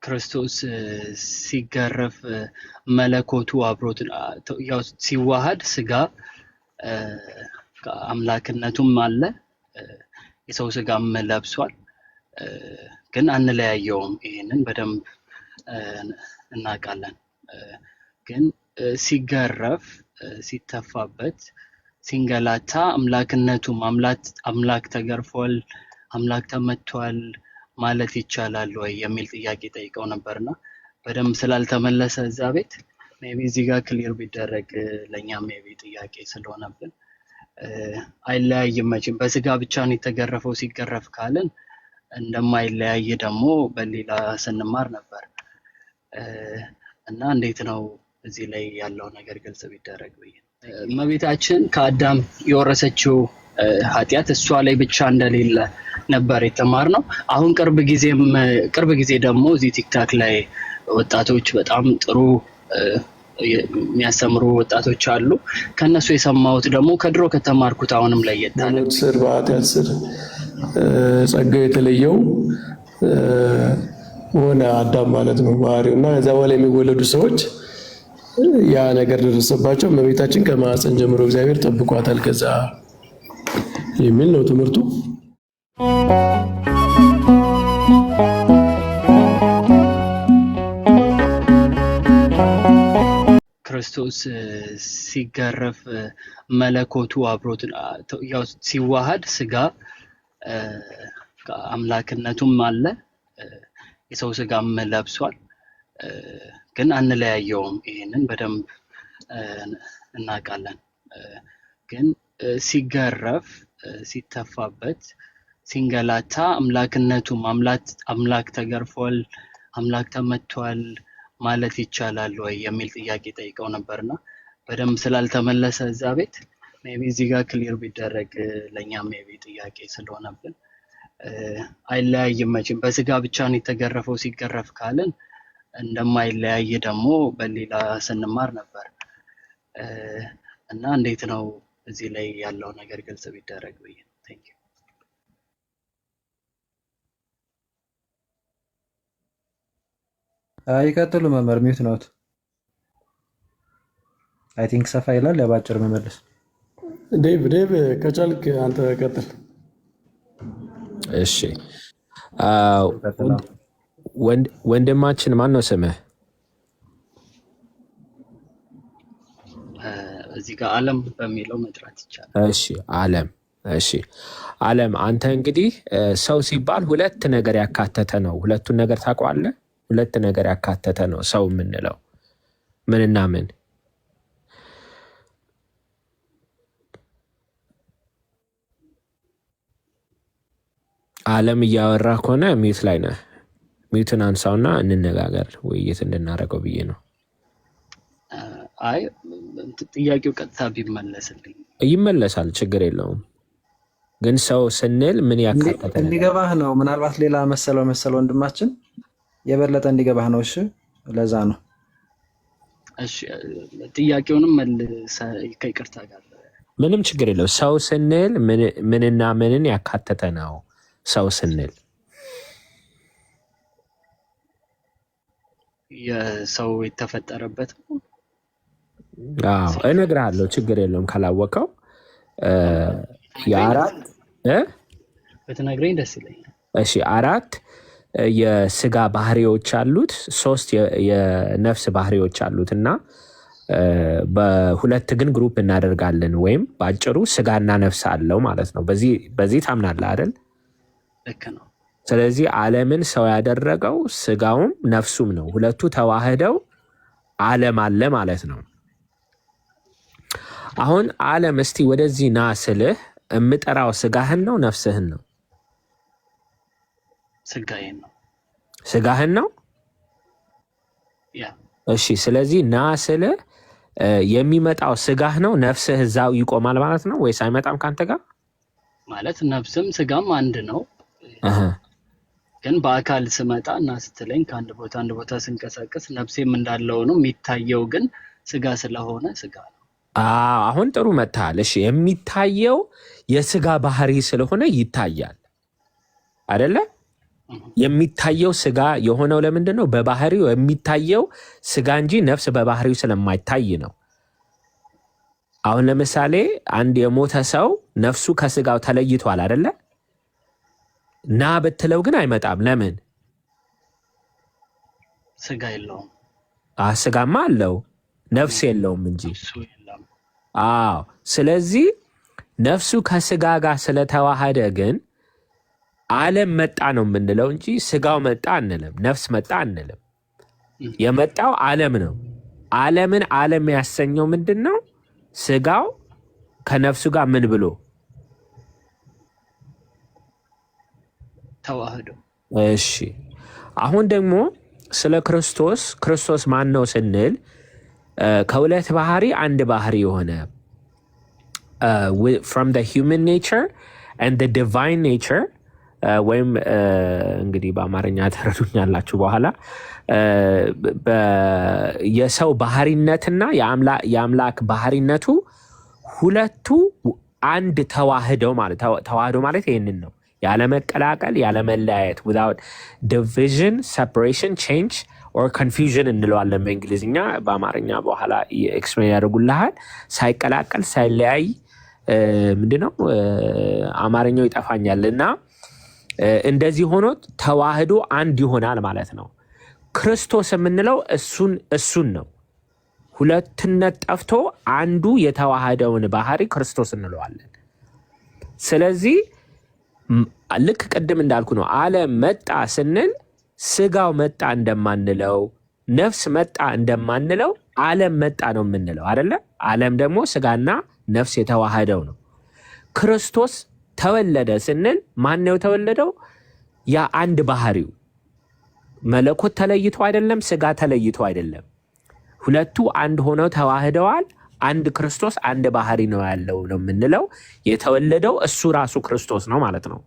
ክርስቶስ ሲገረፍ መለኮቱ አብሮት ያው ሲዋሃድ ስጋ አምላክነቱም አለ የሰው ስጋም ለብሷል። ግን አንለያየውም። ይሄንን በደንብ እናውቃለን። ግን ሲገረፍ ሲተፋበት ሲንገላታ አምላክነቱም አምላክ ተገርፏል አምላክ ተመቷል ማለት ይቻላል ወይ የሚል ጥያቄ ጠይቀው ነበርና በደንብ ስላልተመለሰ እዛ ቤት ሜቢ እዚህ ጋር ክሊር ቢደረግ ለኛ ሜቢ ጥያቄ ስለሆነብን አይለያይም። መቼም በስጋ ብቻ ነው የተገረፈው ሲገረፍ ካለን እንደማይለያይ ደግሞ በሌላ ስንማር ነበር እና እንዴት ነው እዚህ ላይ ያለው ነገር ግልጽ ቢደረግ ብዬ እመቤታችን ከአዳም የወረሰችው ኃጢአት እሷ ላይ ብቻ እንደሌለ ነበር የተማርነው። አሁን ቅርብ ጊዜ ደግሞ እዚህ ቲክታክ ላይ ወጣቶች በጣም ጥሩ የሚያስተምሩ ወጣቶች አሉ። ከነሱ የሰማሁት ደግሞ ከድሮ ከተማርኩት አሁንም ለየት አለ። ስር በኃጢአት ስር ጸጋው የተለየው ሆነ አዳም ማለት ነው ባህሪው እና ከዛ በኋላ የሚወለዱ ሰዎች ያ ነገር ደረሰባቸው። እመቤታችን ከማህፀን ጀምሮ እግዚአብሔር ጠብቋታል ከዛ የሚል ነው ትምህርቱ። ክርስቶስ ሲገረፍ መለኮቱ አብሮት ያው ሲዋሃድ ስጋ አምላክነቱም አለ የሰው ስጋም ለብሷል። ግን አንለያየውም። ይሄንን በደንብ እናውቃለን። ግን ሲገረፍ ሲተፋበት ሲንገላታ አምላክነቱም አምላክ ተገርፏል አምላክ ተመቷል ማለት ይቻላል ወይ የሚል ጥያቄ ጠይቀው ነበርና በደንብ ስላልተመለሰ እዛ ቤት ሜቢ እዚህ ጋር ክሊር ቢደረግ ለኛ ሜቢ ጥያቄ ስለሆነብን አይለያይም። መቼም በስጋ ብቻ ነው የተገረፈው ሲገረፍ ካለን እንደማይለያይ ደግሞ በሌላ ስንማር ነበር እና እንዴት ነው እዚህ ላይ ያለው ነገር ግልጽ ቢደረግ ብዬ ነው። ቴንክ ዩ። ይቀጥሉ መምህር። ሚውት ነውት። አይ ቲንክ ሰፋ ይላል። ለባጭር መመለስ ዴቭ ከቻልክ አንተ ቀጥል። እሺ ወንድማችን ማን ነው ስምህ? እዚህ ጋር ዓለም በሚለው መጥራት ይቻላል። እሺ ዓለም። እሺ ዓለም፣ አንተ እንግዲህ ሰው ሲባል ሁለት ነገር ያካተተ ነው። ሁለቱን ነገር ታውቀዋለህ? ሁለት ነገር ያካተተ ነው ሰው የምንለው ምንና ምን? ዓለም እያወራ ከሆነ ሚዩት ላይ ነህ። ሚዩትን አንሳውና እንነጋገር፣ ውይይት እንድናደርገው ብዬ ነው። አይ ጥያቄው ቀጥታ ቢመለስልኝ። ይመለሳል፣ ችግር የለውም። ግን ሰው ስንል ምን ያካተተ እንዲገባህ ነው። ምናልባት ሌላ መሰለው ወንድማችን የበለጠ እንዲገባህ ነው። እሺ ለዛ ነው። እሺ ጥያቄውንም መልሰ ከይቅርታ ጋር ምንም ችግር የለው። ሰው ስንል ምንና ምንን ያካተተ ነው? ሰው ስንል የሰው የተፈጠረበት ነው። አዎ እነግርሃለሁ፣ ችግር የለውም ካላወቀው። የአራት በተነግረኝ ደስ ይለኛል። እሺ አራት የስጋ ባህሪዎች አሉት፣ 3 የነፍስ ባህሪዎች አሉት እና በሁለት ግን ግሩፕ እናደርጋለን። ወይም በአጭሩ ስጋና ነፍስ አለው ማለት ነው። በዚህ ታምናለህ አይደል? ልክ ነው። ስለዚህ ዓለምን ሰው ያደረገው ስጋውም ነፍሱም ነው። ሁለቱ ተዋህደው ዓለም አለ ማለት ነው። አሁን ዓለም እስቲ ወደዚህ ና ስልህ የምጠራው ስጋህን ነው ነፍስህን ነው? ስጋዬን ነው። ስጋህን ነው? ያ እሺ። ስለዚህ ና ስልህ የሚመጣው ስጋህ ነው፣ ነፍስህ እዛው ይቆማል ማለት ነው ወይስ አይመጣም ካንተ ጋር? ማለት ነፍስም ስጋም አንድ ነው። ግን በአካል ስመጣ እና ስትለኝ ከአንድ ቦታ ስንቀሳቀስ ነፍሴም እንዳለው ነው የሚታየው። ግን ስጋ ስለሆነ ስጋ ነው። አሁን ጥሩ መጥተሃል። እሺ የሚታየው የስጋ ባህሪ ስለሆነ ይታያል አይደለ? የሚታየው ስጋ የሆነው ለምንድን ነው? በባህሪው የሚታየው ስጋ እንጂ ነፍስ በባህሪው ስለማይታይ ነው። አሁን ለምሳሌ አንድ የሞተ ሰው ነፍሱ ከስጋው ተለይቷል አይደለ? ና ብትለው ግን አይመጣም። ለምን? ስጋ የለውም። ስጋማ አለው ነፍስ የለውም እንጂ። አዎ። ስለዚህ ነፍሱ ከስጋ ጋር ስለተዋሃደ ግን ዓለም መጣ ነው የምንለው እንጂ ስጋው መጣ አንልም፣ ነፍስ መጣ አንልም። የመጣው ዓለም ነው። ዓለምን ዓለም ያሰኘው ምንድን ነው? ስጋው ከነፍሱ ጋር ምን ብሎ ተዋህዶ። እሺ አሁን ደግሞ ስለ ክርስቶስ ማን ነው ስንል ከሁለት ባህሪ አንድ ባህሪ የሆነ from the human nature and the divine nature ወይም እንግዲህ በአማርኛ ተረዱኛላችሁ በኋላ የሰው ባህሪነትና የአምላክ ባህሪነቱ ሁለቱ አንድ ተዋህደው ማለት ተዋህዶ ማለት ይህንን ነው። ያለመቀላቀል ያለመለያየት without division, separation, change or confusion እንለዋለን በእንግሊዝኛ። በአማርኛ በኋላ ኤክስፕሌን ያደርጉልሃል። ሳይቀላቀል ሳይለያይ ምንድነው አማርኛው ይጠፋኛል እና እንደዚህ ሆኖ ተዋህዶ አንድ ይሆናል ማለት ነው። ክርስቶስ የምንለው እሱን ነው። ሁለትነት ጠፍቶ አንዱ የተዋህደውን ባህሪ ክርስቶስ እንለዋለን። ስለዚህ ልክ ቅድም እንዳልኩ ነው። ዓለም መጣ ስንል ስጋው መጣ እንደማንለው፣ ነፍስ መጣ እንደማንለው ዓለም መጣ ነው የምንለው አይደለ? ዓለም ደግሞ ስጋና ነፍስ የተዋህደው ነው። ክርስቶስ ተወለደ ስንል ማን ነው የተወለደው? ያ አንድ ባህሪው መለኮት ተለይቶ አይደለም፣ ስጋ ተለይቶ አይደለም። ሁለቱ አንድ ሆነው ተዋህደዋል። አንድ ክርስቶስ አንድ ባህሪ ነው ያለው ነው የምንለው። የተወለደው እሱ ራሱ ክርስቶስ ነው ማለት ነው።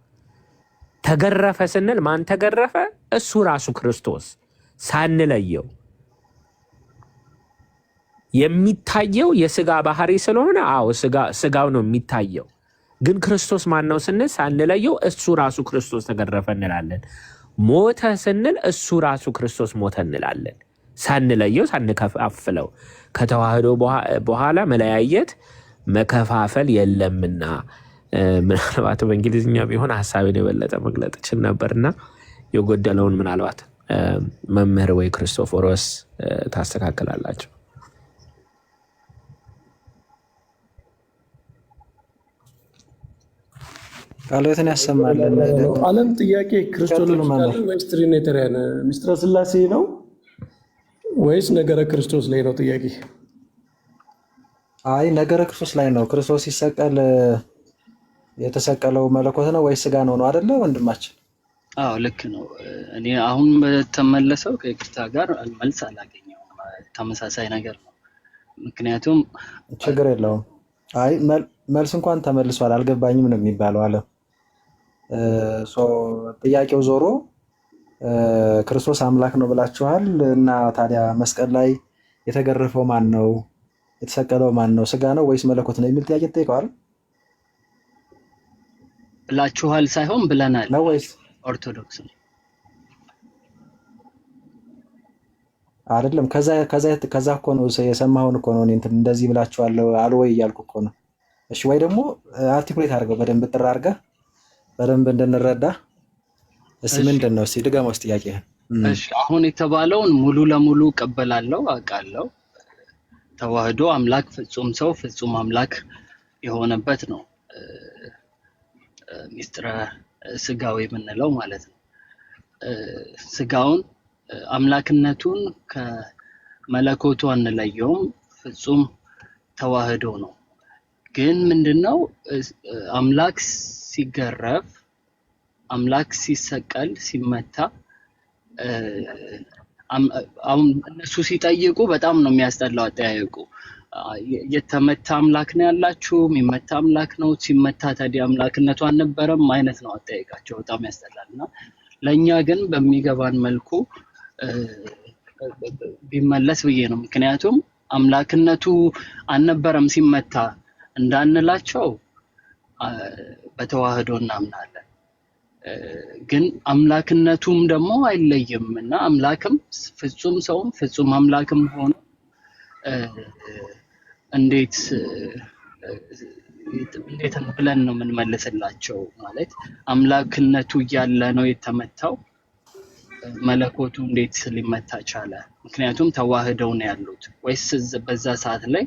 ተገረፈ ስንል ማን ተገረፈ? እሱ ራሱ ክርስቶስ ሳንለየው። የሚታየው የስጋ ባህሪ ስለሆነ አዎ ስጋው ነው የሚታየው። ግን ክርስቶስ ማን ነው ስንል ሳንለየው እሱ ራሱ ክርስቶስ ተገረፈ እንላለን። ሞተ ስንል እሱ ራሱ ክርስቶስ ሞተ እንላለን። ሳንለየው ሳንከፋፍለው። ከተዋህዶ በኋላ መለያየት መከፋፈል የለምና። ምናልባት በእንግሊዝኛ ቢሆን ሀሳቤን የበለጠ መግለጥ እችል ነበርና የጎደለውን ምናልባት መምህር ወይ ክርስቶፎሮስ ታስተካክላላችሁ። ቃሎትን ያሰማልን። ዓለም ጥያቄ ክርስቶሎጂ ወይስ ትሪኒታሪያን ምስጢረ ሥላሴ ነው ወይስ ነገረ ክርስቶስ ላይ ነው ጥያቄ? አይ ነገረ ክርስቶስ ላይ ነው። ክርስቶስ ሲሰቀል የተሰቀለው መለኮት ነው ወይስ ስጋ ነው አይደለ ወንድማችን? አዎ ልክ ነው። እኔ አሁን በተመለሰው ከይቅርታ ጋር መልስ አላገኘውም። ተመሳሳይ ነገር ነው። ምክንያቱም ችግር የለውም። አይ መልስ እንኳን ተመልሷል አልገባኝም ነው የሚባለው አለ። ጥያቄው ዞሮ ክርስቶስ አምላክ ነው ብላችኋል እና ታዲያ መስቀል ላይ የተገረፈው ማን ነው? የተሰቀለው ማን ነው? ስጋ ነው ወይስ መለኮት ነው የሚል ጥያቄ ተጠይቀዋል። ብላችኋል ሳይሆን ብለናል ነው ወይስ ኦርቶዶክስ ነው አይደለም? ከዛ እኮ ነው የሰማኸውን እኮ ነው እንደዚህ ብላችኋል አሉ ወይ እያልኩ እኮ ነው። እሺ ወይ ደግሞ አርቲኩሌት አድርገው በደንብ ጥራ አድርገህ በደንብ እንድንረዳ። እስኪ ምንድን ነው እስኪ ድገመው ጥያቄህን። እሺ አሁን የተባለውን ሙሉ ለሙሉ እቀበላለሁ፣ አውቃለሁ። ተዋህዶ አምላክ ፍጹም ሰው ፍጹም አምላክ የሆነበት ነው ሚስጥረ ስጋዊ የምንለው ማለት ነው። ስጋውን አምላክነቱን ከመለኮቱ አንለየውም፣ ፍጹም ተዋህዶ ነው። ግን ምንድነው አምላክ ሲገረፍ አምላክ ሲሰቀል ሲመታ እነሱ ሲጠይቁ በጣም ነው የሚያስጠላው አጠያየቁ። የተመታ አምላክ ነው ያላችሁ፣ የሚመታ አምላክ ነው፣ ሲመታ ታዲያ አምላክነቱ አልነበረም አይነት ነው አጠያየቃቸው። በጣም ያስጠላልና ለእኛ ግን በሚገባን መልኩ ቢመለስ ብዬ ነው። ምክንያቱም አምላክነቱ አልነበረም ሲመታ እንዳንላቸው በተዋህዶ እናምናለን። ግን አምላክነቱም ደግሞ አይለይም እና አምላክም ፍጹም ሰውም ፍጹም አምላክም ሆኖ እንዴት ብለን ነው የምንመልስላቸው? ማለት አምላክነቱ እያለ ነው የተመታው፣ መለኮቱ እንዴት ሊመታ ቻለ? ምክንያቱም ተዋህደው ነው ያሉት። ወይስ በዛ ሰዓት ላይ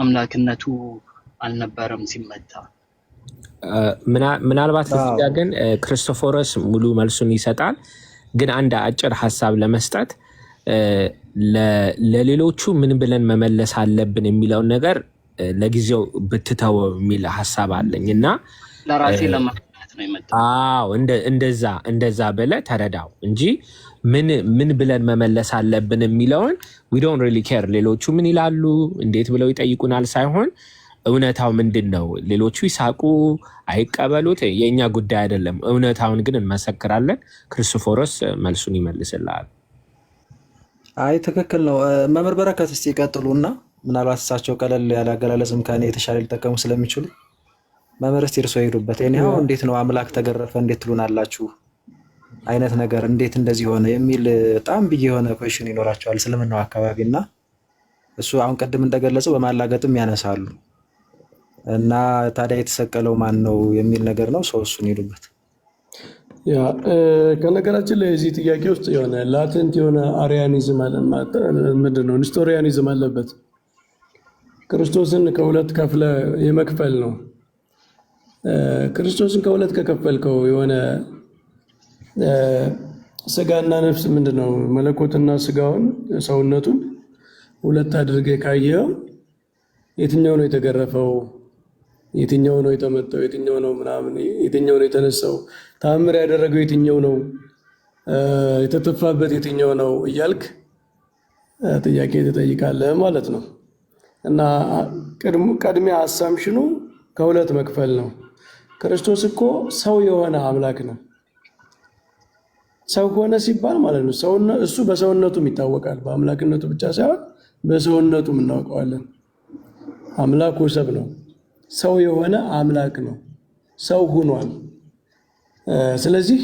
አምላክነቱ አልነበረም ሲመታ? ምናልባት እዚህ ጋ ግን ክርስቶፎሮስ ሙሉ መልሱን ይሰጣል። ግን አንድ አጭር ሀሳብ ለመስጠት ለሌሎቹ ምን ብለን መመለስ አለብን የሚለውን ነገር ለጊዜው ብትተወው የሚል ሀሳብ አለኝ እና ለራሴ ለማለት ነው የመጣው። አዎ እንደዛ ብለህ ተረዳው እንጂ ምን ብለን መመለስ አለብን የሚለውን we don't really care ሌሎቹ ምን ይላሉ እንዴት ብለው ይጠይቁናል ሳይሆን እውነታው ምንድን ነው? ሌሎቹ ይሳቁ አይቀበሉት የእኛ ጉዳይ አይደለም። እውነታውን ግን እንመሰክራለን። ክርስቶፎሮስ መልሱን ይመልስልሃል። አይ ትክክል ነው። መምህር በረከት እስቲ ይቀጥሉና ምናልባት እሳቸው ቀለል ያለ አገላለጽም ከእኔ የተሻለ ሊጠቀሙ ስለሚችሉ መምህር እስቲ እርስዎ ይሄዱበት። ይኸው እንዴት ነው አምላክ ተገረፈ እንዴት ትሉናላችሁ አይነት ነገር እንዴት እንደዚህ ሆነ የሚል በጣም ብዬ የሆነ ኩዌሽን ይኖራቸዋል እስልምናው አካባቢ እና እሱ አሁን ቅድም እንደገለጸው በማላገጥም ያነሳሉ እና ታዲያ የተሰቀለው ማን ነው የሚል ነገር ነው። ሰው እሱን ይሄዱበት። ያ ከነገራችን ላይ እዚህ ጥያቄ ውስጥ የሆነ ላተንት የሆነ አሪያኒዝም አለ። ምንድነው ኒስቶሪያኒዝም አለበት። ክርስቶስን ከሁለት ከፍለ የመክፈል ነው። ክርስቶስን ከሁለት ከከፈልከው የሆነ ስጋና ነፍስ ምንድነው መለኮትና ስጋውን ሰውነቱን ሁለት አድርገህ ካየው የትኛው ነው የተገረፈው? የትኛው ነው የተመጣው? የትኛው ነው ምናምን? የትኛው ነው የተነሳው? ታምር ያደረገው የትኛው ነው? የተተፋበት የትኛው ነው እያልክ ጥያቄ ትጠይቃለህ ማለት ነው። እና ቀድሜ አሳምሽኑ ከሁለት መክፈል ነው። ክርስቶስ እኮ ሰው የሆነ አምላክ ነው። ሰው ሆነ ሲባል ማለት ነው እሱ በሰውነቱም ይታወቃል። በአምላክነቱ ብቻ ሳይሆን በሰውነቱም እናውቀዋለን። አምላክ ወሰብ ነው። ሰው የሆነ አምላክ ነው። ሰው ሆኗል። ስለዚህ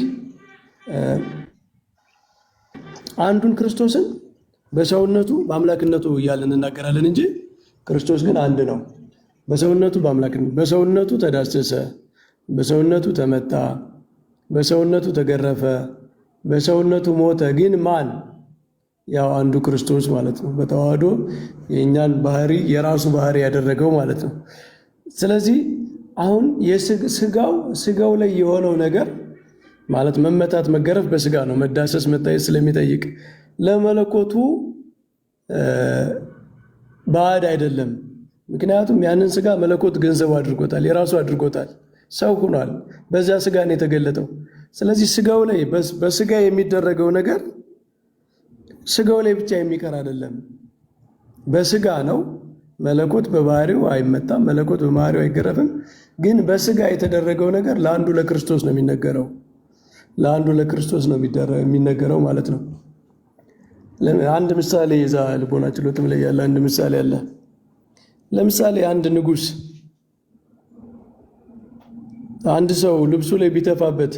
አንዱን ክርስቶስን በሰውነቱ በአምላክነቱ እያልን እናገራለን እንጂ ክርስቶስ ግን አንድ ነው። በሰውነቱ በአምላክነቱ በሰውነቱ ተዳሰሰ፣ በሰውነቱ ተመታ፣ በሰውነቱ ተገረፈ፣ በሰውነቱ ሞተ። ግን ማን? ያው አንዱ ክርስቶስ ማለት ነው። በተዋህዶ የእኛን ባህሪ የራሱ ባህሪ ያደረገው ማለት ነው። ስለዚህ አሁን ስጋው ላይ የሆነው ነገር ማለት መመታት መገረፍ በስጋ ነው። መዳሰስ መታየት ስለሚጠይቅ ለመለኮቱ ባዕድ አይደለም። ምክንያቱም ያንን ስጋ መለኮት ገንዘቡ አድርጎታል፣ የራሱ አድርጎታል። ሰው ሆኗል። በዚያ ስጋ ነው የተገለጠው። ስለዚህ ስጋው ላይ በስጋ የሚደረገው ነገር ስጋው ላይ ብቻ የሚቀር አይደለም። በስጋ ነው። መለኮት በባህሪው አይመጣም፣ መለኮት በባህሪው አይገረፍም። ግን በስጋ የተደረገው ነገር ለአንዱ ለክርስቶስ ነው የሚነገረው፣ ለአንዱ ለክርስቶስ ነው የሚነገረው ማለት ነው። አንድ ምሳሌ ይዛ ልቦና ችሎትም ላይ ያለ አንድ ምሳሌ አለ። ለምሳሌ አንድ ንጉሥ አንድ ሰው ልብሱ ላይ ቢተፋበት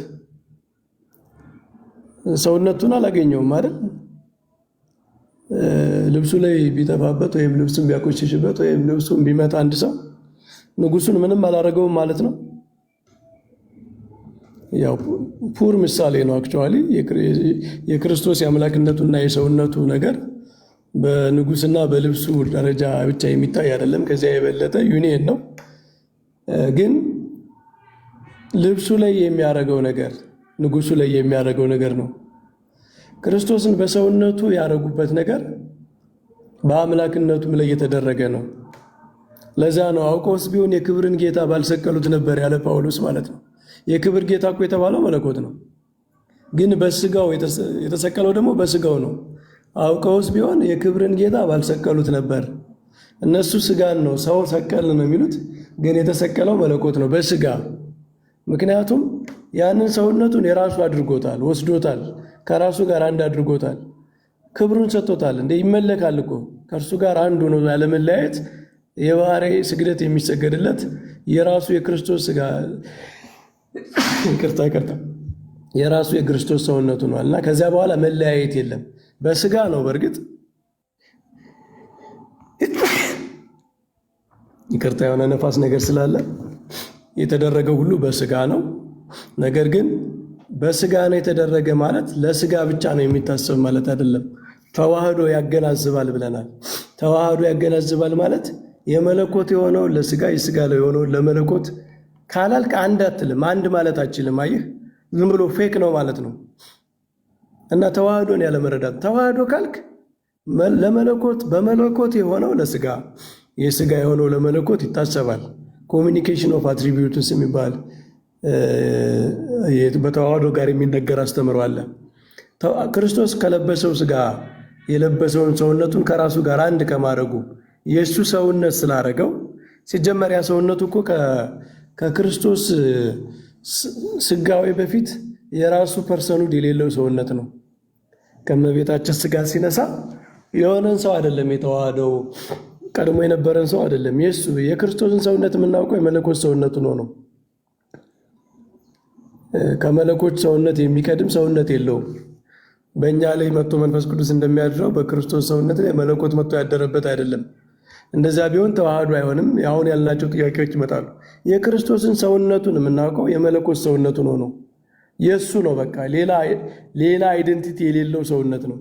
ሰውነቱን አላገኘውም አይደል? ልብሱ ላይ ቢተፋበት ወይም ልብሱን ቢያቆሽሽበት ወይም ልብሱን ቢመታ አንድ ሰው ንጉሱን ምንም አላረገውም ማለት ነው። ያው ፑር ምሳሌ ነው። አክቹአሊ የክርስቶስ የአምላክነቱና የሰውነቱ ነገር በንጉስና በልብሱ ደረጃ ብቻ የሚታይ አይደለም። ከዚያ የበለጠ ዩኒየን ነው። ግን ልብሱ ላይ የሚያደርገው ነገር ንጉሱ ላይ የሚያደርገው ነገር ነው። ክርስቶስን በሰውነቱ ያደረጉበት ነገር በአምላክነቱም ላይ የተደረገ ነው። ለዛ ነው አውቀውስ ቢሆን የክብርን ጌታ ባልሰቀሉት ነበር ያለ ጳውሎስ ማለት ነው። የክብር ጌታ እኮ የተባለው መለኮት ነው። ግን በስጋው የተሰቀለው ደግሞ በስጋው ነው። አውቀውስ ቢሆን የክብርን ጌታ ባልሰቀሉት ነበር። እነሱ ስጋን ነው ሰው ሰቀል ነው የሚሉት፣ ግን የተሰቀለው መለኮት ነው በስጋ። ምክንያቱም ያንን ሰውነቱን የራሱ አድርጎታል፣ ወስዶታል፣ ከራሱ ጋር አንድ አድርጎታል፣ ክብሩን ሰጥቶታል። እንደ ይመለካል እኮ ከእርሱ ጋር አንዱ ነው። ያለመለያየት የባህሪ ስግደት የሚሰገድለት የራሱ የክርስቶስ ስጋ ይቅርታ የራሱ የክርስቶስ ሰውነቱ ነው እና ከዚያ በኋላ መለያየት የለም። በስጋ ነው በእርግጥ ይቅርታ የሆነ ነፋስ ነገር ስላለ የተደረገው ሁሉ በስጋ ነው። ነገር ግን በስጋ ነው የተደረገ ማለት ለስጋ ብቻ ነው የሚታሰብ ማለት አይደለም። ተዋህዶ ያገናዝባል ብለናል። ተዋህዶ ያገናዝባል ማለት የመለኮት የሆነው ለስጋ የስጋ የሆነው ለመለኮት ካላልክ አንድ አትልም። አንድ ማለት አችልም። አየህ ዝም ብሎ ፌክ ነው ማለት ነው። እና ተዋህዶን ያለ መረዳት ተዋህዶ ካልክ ለመለኮት በመለኮት የሆነው ለስጋ የስጋ የሆነው ለመለኮት ይታሰባል። ኮሚኒኬሽን ኦፍ አትሪቢዩትስ የሚባል በተዋህዶ ጋር የሚነገር አስተምሮ አለ። ክርስቶስ ከለበሰው ስጋ የለበሰውን ሰውነቱን ከራሱ ጋር አንድ ከማድረጉ የእሱ ሰውነት ስላደረገው ሲጀመር ያ ሰውነቱ እኮ ከክርስቶስ ስጋዊ በፊት የራሱ ፐርሰኑድ የሌለው ሰውነት ነው። ከመቤታችን ስጋ ሲነሳ የሆነን ሰው አይደለም የተዋህደው፣ ቀድሞ የነበረን ሰው አይደለም። የክርስቶስን ሰውነት የምናውቀው የመለኮት ሰውነቱ ነው። ከመለኮት ሰውነት የሚቀድም ሰውነት የለውም። በእኛ ላይ መጥቶ መንፈስ ቅዱስ እንደሚያድረው በክርስቶስ ሰውነት ላይ መለኮት መጥቶ ያደረበት አይደለም። እንደዚያ ቢሆን ተዋህዶ አይሆንም። አሁን ያልናቸው ጥያቄዎች ይመጣሉ። የክርስቶስን ሰውነቱን የምናውቀው የመለኮት ሰውነቱ ነው። የእሱ ነው። በቃ ሌላ አይደንቲቲ የሌለው ሰውነት ነው።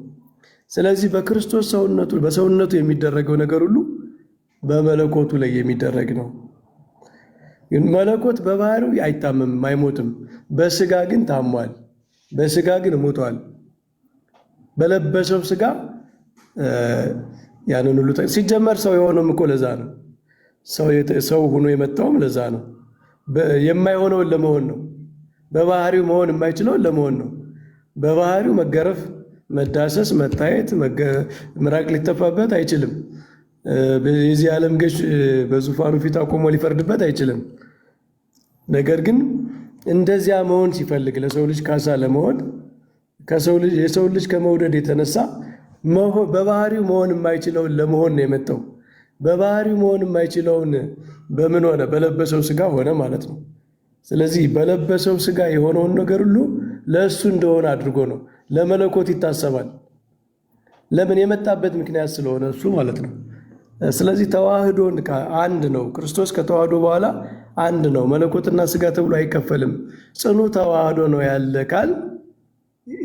ስለዚህ በክርስቶስ በሰውነቱ የሚደረገው ነገር ሁሉ በመለኮቱ ላይ የሚደረግ ነው። መለኮት በባህሪው አይታመምም፣ አይሞትም። በስጋ ግን ታሟል፣ በስጋ ግን ሞቷል። በለበሰው ስጋ ያንን ሁሉ ሲጀመር ሰው የሆነውም እኮ ለዛ ነው። ሰው ሆኖ የመጣውም ለዛ ነው። የማይሆነውን ለመሆን ነው። በባህሪው መሆን የማይችለውን ለመሆን ነው። በባህሪው መገረፍ፣ መዳሰስ፣ መታየት፣ ምራቅ ሊተፋበት አይችልም። የዚህ ዓለም ገዥ በዙፋኑ ፊት አቆሞ ሊፈርድበት አይችልም። ነገር ግን እንደዚያ መሆን ሲፈልግ ለሰው ልጅ ካሳ ለመሆን የሰው ልጅ ከመውደድ የተነሳ በባህሪው መሆን የማይችለውን ለመሆን ነው የመጣው። በባህሪው መሆን የማይችለውን በምን ሆነ? በለበሰው ስጋ ሆነ ማለት ነው። ስለዚህ በለበሰው ስጋ የሆነውን ነገር ሁሉ ለእሱ እንደሆነ አድርጎ ነው ለመለኮት ይታሰባል። ለምን? የመጣበት ምክንያት ስለሆነ እሱ ማለት ነው። ስለዚህ ተዋህዶን አንድ ነው። ክርስቶስ ከተዋህዶ በኋላ አንድ ነው። መለኮትና ስጋ ተብሎ አይከፈልም። ጽኑ ተዋህዶ ነው ያለ ካል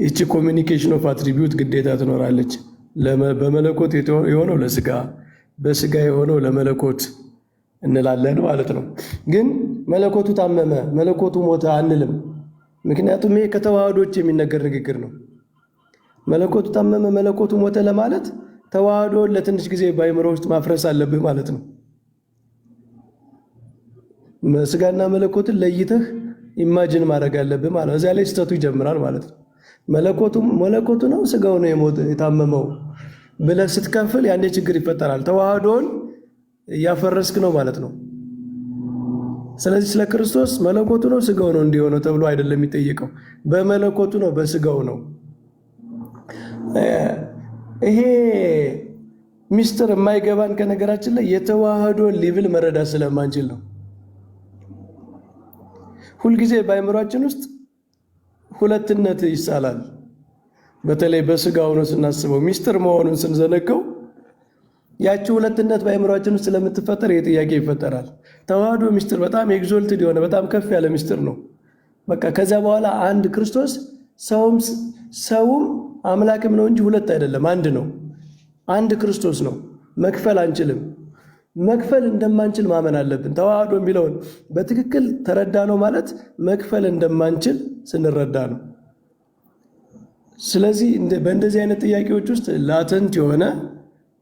ይቺ ኮሚኒኬሽን ኦፍ አትሪቢዩት ግዴታ ትኖራለች። በመለኮት የሆነው ለስጋ፣ በስጋ የሆነው ለመለኮት እንላለን ማለት ነው። ግን መለኮቱ ታመመ፣ መለኮቱ ሞተ አንልም። ምክንያቱም ይሄ ከተዋህዶች የሚነገር ንግግር ነው። መለኮቱ ታመመ፣ መለኮቱ ሞተ ለማለት ተዋህዶን ለትንሽ ጊዜ በአእምሮ ውስጥ ማፍረስ አለብህ ማለት ነው። ስጋና መለኮትን ለይተህ ኢማጅን ማድረግ አለብህ ማለት ነው። እዚያ ላይ ስህተቱ ይጀምራል ማለት ነው። መለኮቱ ነው ስጋው ነው የታመመው ብለህ ስትከፍል ያኔ ችግር ይፈጠራል። ተዋህዶን እያፈረስክ ነው ማለት ነው። ስለዚህ ስለ ክርስቶስ መለኮቱ ነው ስጋው ነው እንዲሆነው ተብሎ አይደለም የሚጠየቀው። በመለኮቱ ነው በስጋው ነው። ይሄ ሚስጥር የማይገባን ከነገራችን ላይ የተዋህዶን ሊብል መረዳት ስለማንችል ነው። ሁልጊዜ በአእምሯችን ውስጥ ሁለትነት ይሳላል። በተለይ በስጋው ነው ስናስበው ሚስጥር መሆኑን ስንዘነጋው ያቺ ሁለትነት በአእምሯችን ውስጥ ስለምትፈጠር የጥያቄ ይፈጠራል። ተዋህዶ ሚስጥር በጣም ኤግዞልትድ የሆነ በጣም ከፍ ያለ ሚስጥር ነው። በቃ ከዚያ በኋላ አንድ ክርስቶስ ሰውም አምላክም ነው እንጂ ሁለት አይደለም፣ አንድ ነው። አንድ ክርስቶስ ነው። መክፈል አንችልም። መክፈል እንደማንችል ማመን አለብን። ተዋህዶ የሚለውን በትክክል ተረዳ ነው ማለት መክፈል እንደማንችል ስንረዳ ነው። ስለዚህ በእንደዚህ አይነት ጥያቄዎች ውስጥ ላተንት የሆነ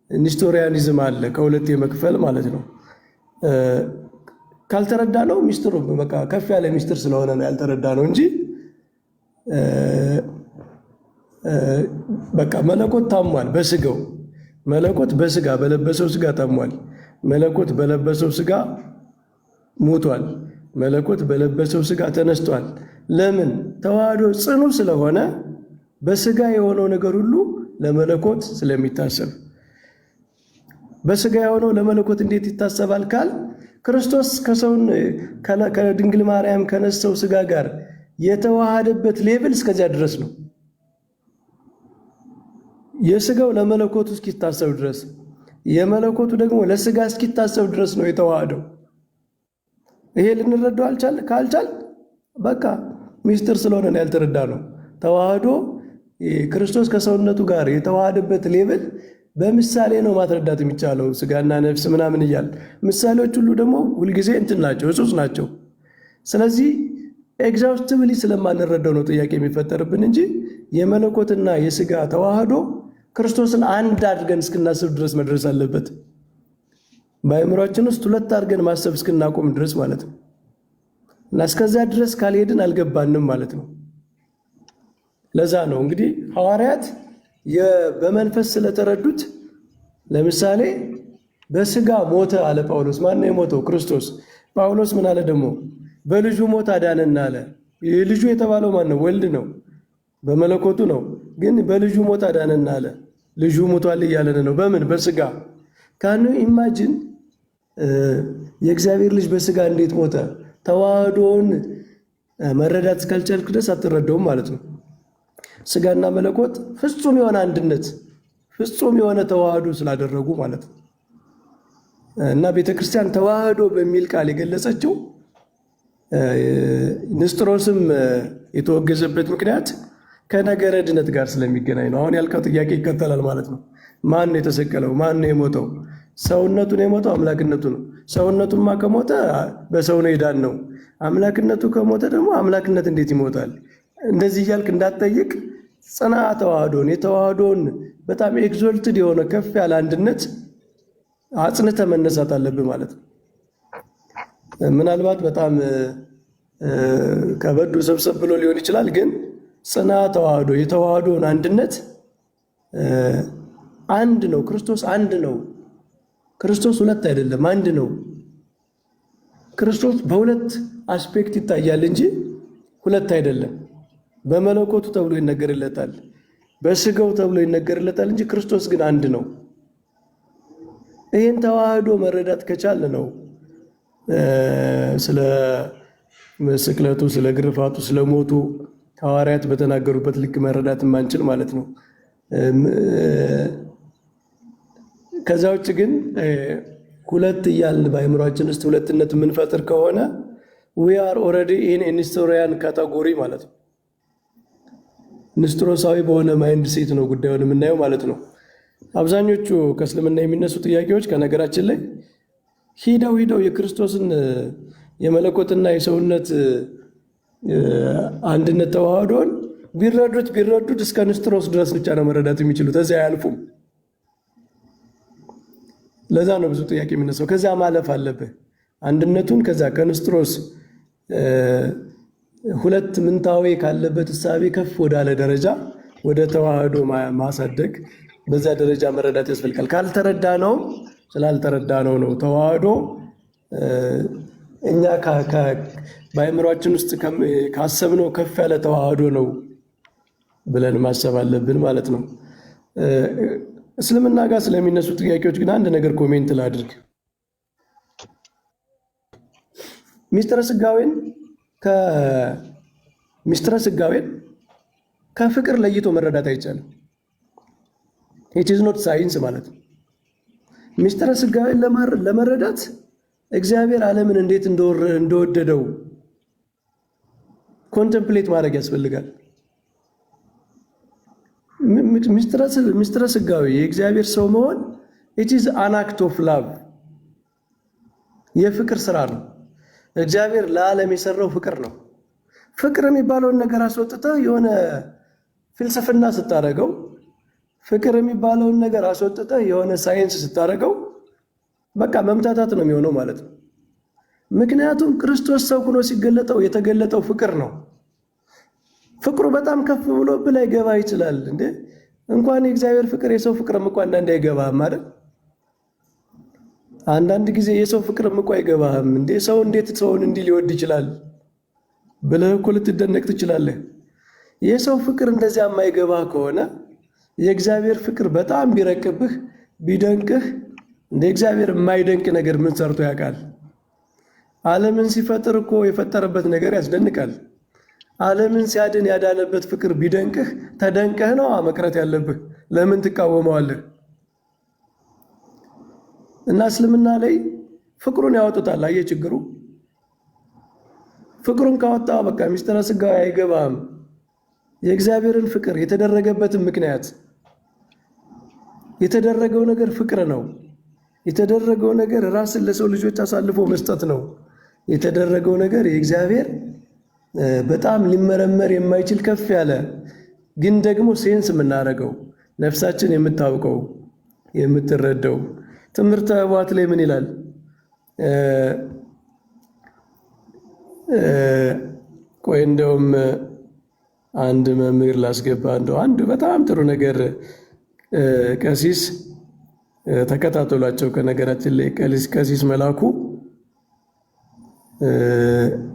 ኒስቶሪያኒዝም አለ፣ ከሁለት የመክፈል ማለት ነው። ካልተረዳ ነው ሚስጥሩ በቃ ከፍ ያለ ሚስጥር ስለሆነ ነው ያልተረዳ ነው እንጂ በቃ መለኮት ታሟል በስጋው። መለኮት በስጋ በለበሰው ስጋ ታሟል። መለኮት በለበሰው ስጋ ሞቷል። መለኮት በለበሰው ስጋ ተነስቷል። ለምን? ተዋህዶ ጽኑ ስለሆነ በስጋ የሆነው ነገር ሁሉ ለመለኮት ስለሚታሰብ። በስጋ የሆነው ለመለኮት እንዴት ይታሰባል ካል ክርስቶስ ከድንግል ማርያም ከነሳው ስጋ ጋር የተዋሃደበት ሌቭል እስከዚያ ድረስ ነው። የስጋው ለመለኮቱ እስኪታሰብ ድረስ፣ የመለኮቱ ደግሞ ለስጋ እስኪታሰብ ድረስ ነው የተዋሃደው። ይሄ ልንረዳው ካልቻል በቃ ሚስጥር ስለሆነ ነው ያልተረዳ ነው። ተዋህዶ ክርስቶስ ከሰውነቱ ጋር የተዋሃደበት ሌቭል በምሳሌ ነው ማስረዳት የሚቻለው። ስጋና ነፍስ ምናምን እያል ምሳሌዎች ሁሉ ደግሞ ሁልጊዜ እንትን ናቸው፣ እጹጽ ናቸው። ስለዚህ ኤግዛውስቲቭሊ ስለማንረዳው ነው ጥያቄ የሚፈጠርብን እንጂ የመለኮትና የስጋ ተዋህዶ ክርስቶስን አንድ አድርገን እስክናስብ ድረስ መድረስ አለበት። በአእምሯችን ውስጥ ሁለት አድርገን ማሰብ እስክናቆም ድረስ ማለት ነው። እና እስከዚያ ድረስ ካልሄድን አልገባንም ማለት ነው። ለዛ ነው እንግዲህ ሐዋርያት በመንፈስ ስለተረዱት፣ ለምሳሌ በስጋ ሞተ አለ ጳውሎስ። ማን ነው የሞተው? ክርስቶስ። ጳውሎስ ምን አለ ደግሞ? በልጁ ሞት አዳነን አለ። ልጁ የተባለው ማን ነው? ወልድ ነው፣ በመለኮቱ ነው። ግን በልጁ ሞት አዳነን አለ። ልጁ ሞቷል እያለን ነው። በምን? በስጋ። ካኑ ኢማጂን የእግዚአብሔር ልጅ በስጋ እንዴት ሞተ? ተዋህዶን መረዳት እስካልቻልክ ድረስ አትረዳውም ማለት ነው። ስጋና መለኮት ፍጹም የሆነ አንድነት፣ ፍጹም የሆነ ተዋህዶ ስላደረጉ ማለት ነው። እና ቤተክርስቲያን ተዋህዶ በሚል ቃል የገለጸችው ንስጥሮስም የተወገዘበት ምክንያት ከነገረ ድነት ጋር ስለሚገናኝ ነው። አሁን ያልከው ጥያቄ ይከተላል ማለት ነው። ማን ነው የተሰቀለው? ማን ነው የሞተው? ሰውነቱ ነው የሞተው? አምላክነቱ ነው? ሰውነቱማ ከሞተ በሰው ነው የዳን ነው። አምላክነቱ ከሞተ ደግሞ አምላክነት እንዴት ይሞታል? እንደዚህ እያልክ እንዳትጠይቅ። ጽና ተዋህዶን፣ የተዋህዶን በጣም ኤግዞልትድ የሆነ ከፍ ያለ አንድነት አጽንተ መነሳት አለብህ ማለት ነው። ምናልባት በጣም ከበዱ ሰብሰብ ብሎ ሊሆን ይችላል፣ ግን ጽና ተዋህዶ፣ የተዋህዶን አንድነት አንድ ነው። ክርስቶስ አንድ ነው። ክርስቶስ ሁለት አይደለም፣ አንድ ነው። ክርስቶስ በሁለት አስፔክት ይታያል እንጂ ሁለት አይደለም። በመለኮቱ ተብሎ ይነገርለታል፣ በስጋው ተብሎ ይነገርለታል እንጂ ክርስቶስ ግን አንድ ነው። ይህን ተዋህዶ መረዳት ከቻለ ነው ስለ ስቅለቱ፣ ስለ ግርፋቱ፣ ስለ ሞቱ ሐዋርያት በተናገሩበት ልክ መረዳት የማንችል ማለት ነው። ከዛ ውጭ ግን ሁለት እያልን በአእምሯችን ውስጥ ሁለትነት የምንፈጥር ከሆነ we are already in a Nestorian category ማለት ነው። ንስጥሮሳዊ በሆነ ማይንድ ሴት ነው ጉዳዩን የምናየው ማለት ነው። አብዛኞቹ ከእስልምና የሚነሱ ጥያቄዎች ከነገራችን ላይ ሂደው የክርስቶስን የመለኮትና የሰውነት አንድነት ተዋህዶን ቢረዱት እስከ ንስጥሮስ ድረስ ብቻ ነው መረዳት የሚችሉት፣ እዚያ አያልፉም። ለዛ ነው ብዙ ጥያቄ የሚነሳው። ከዚያ ማለፍ አለብህ አንድነቱን። ከዛ ከንስጥሮስ ሁለት ምንታዌ ካለበት እሳቤ ከፍ ወዳለ ደረጃ ወደ ተዋህዶ ማሳደግ፣ በዛ ደረጃ መረዳት ያስፈልጋል። ካልተረዳ ነው ስላልተረዳ ነው ተዋህዶ እኛ በአእምሯችን ውስጥ ካሰብነው ከፍ ያለ ተዋህዶ ነው ብለን ማሰብ አለብን ማለት ነው። እስልምና ጋር ስለሚነሱ ጥያቄዎች ግን አንድ ነገር ኮሜንት ላድርግ። ሚስጥረ ስጋዌን ከፍቅር ለይቶ መረዳት አይቻልም። ኢት ኢዝ ኖት ሳይንስ ማለት ነው። ሚስጥረ ስጋዌን ለመረዳት እግዚአብሔር ዓለምን እንዴት እንደወደደው ኮንተምፕሌት ማድረግ ያስፈልጋል። ሚስጥረ ስጋዌ የእግዚአብሔር ሰው መሆን ኢት ኢዝ አን አክት ኦፍ ላቭ፣ የፍቅር ስራ ነው። እግዚአብሔር ለዓለም የሰራው ፍቅር ነው። ፍቅር የሚባለውን ነገር አስወጥተህ የሆነ ፍልስፍና ስታደርገው፣ ፍቅር የሚባለውን ነገር አስወጥተህ የሆነ ሳይንስ ስታደርገው በቃ መምታታት ነው የሚሆነው ማለት ነው። ምክንያቱም ክርስቶስ ሰው ሆኖ ሲገለጠው የተገለጠው ፍቅር ነው። ፍቅሩ በጣም ከፍ ብሎ ብላ ይገባ ይችላል እንዴ? እንኳን የእግዚአብሔር ፍቅር የሰው ፍቅርም እንኳን አንዳንዴ አይገባህም ማለት። አንዳንድ ጊዜ የሰው ፍቅርም እንኳን አይገባህም እንዴ? ሰው እንዴት ሰውን እንዲህ ሊወድ ይችላል ብለህ እኮ ልትደነቅ ትችላለህ። የሰው ፍቅር እንደዚያ የማይገባህ ከሆነ የእግዚአብሔር ፍቅር በጣም ቢረቅብህ ቢደንቅህ፣ እንደ እግዚአብሔር የማይደንቅ ነገር ምን ሰርቶ ያውቃል? ዓለምን ሲፈጥር እኮ የፈጠረበት ነገር ያስደንቃል። ዓለምን ሲያድን ያዳነበት ፍቅር ቢደንቅህ ተደንቀህ ነው መቅረት ያለብህ። ለምን ትቃወመዋለህ? እና እስልምና ላይ ፍቅሩን ያወጡታል። አየህ ችግሩ፣ ፍቅሩን ካወጣ በቃ ሚስጥረ ሥጋዌ አይገባም። የእግዚአብሔርን ፍቅር የተደረገበትን ምክንያት የተደረገው ነገር ፍቅር ነው። የተደረገው ነገር ራስን ለሰው ልጆች አሳልፎ መስጠት ነው። የተደረገው ነገር የእግዚአብሔር በጣም ሊመረመር የማይችል ከፍ ያለ ግን ደግሞ ሴንስ የምናደርገው ነፍሳችን የምታውቀው የምትረዳው ትምህርተ ኅቡዓት ላይ ምን ይላል? ቆይ እንደውም አንድ መምህር ላስገባ። እንደው አንድ በጣም ጥሩ ነገር ቀሲስ ተከታተሏቸው። ከነገራችን ላይ ቀሲስ መላኩ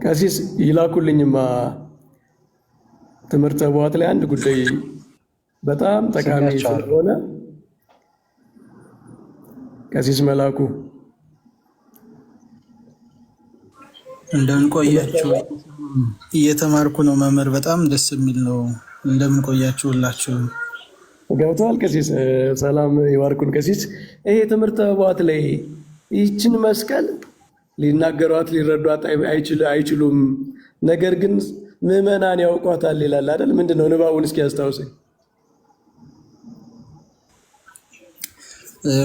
ቀሲስ ይላኩልኝማ ትምህርተ ኅቡዓት ላይ አንድ ጉዳይ በጣም ጠቃሚ ስለሆነ ቀሲስ መላኩ እንደምን ቆያችሁ? እየተማርኩ ነው መምህር። በጣም ደስ የሚል ነው። እንደምን ቆያችሁ ሁላችሁ? ገብተዋል። ቀሲስ ሰላም ይባርኩን። ቀሲስ ይሄ ትምህርተ ኅቡዓት ላይ ይህችን መስቀል ሊናገሯት ሊረዷት አይችሉም፣ ነገር ግን ምዕመናን ያውቋታል ይላል አይደል? ምንድን ነው ንባቡን እስኪ ያስታውሰኝ።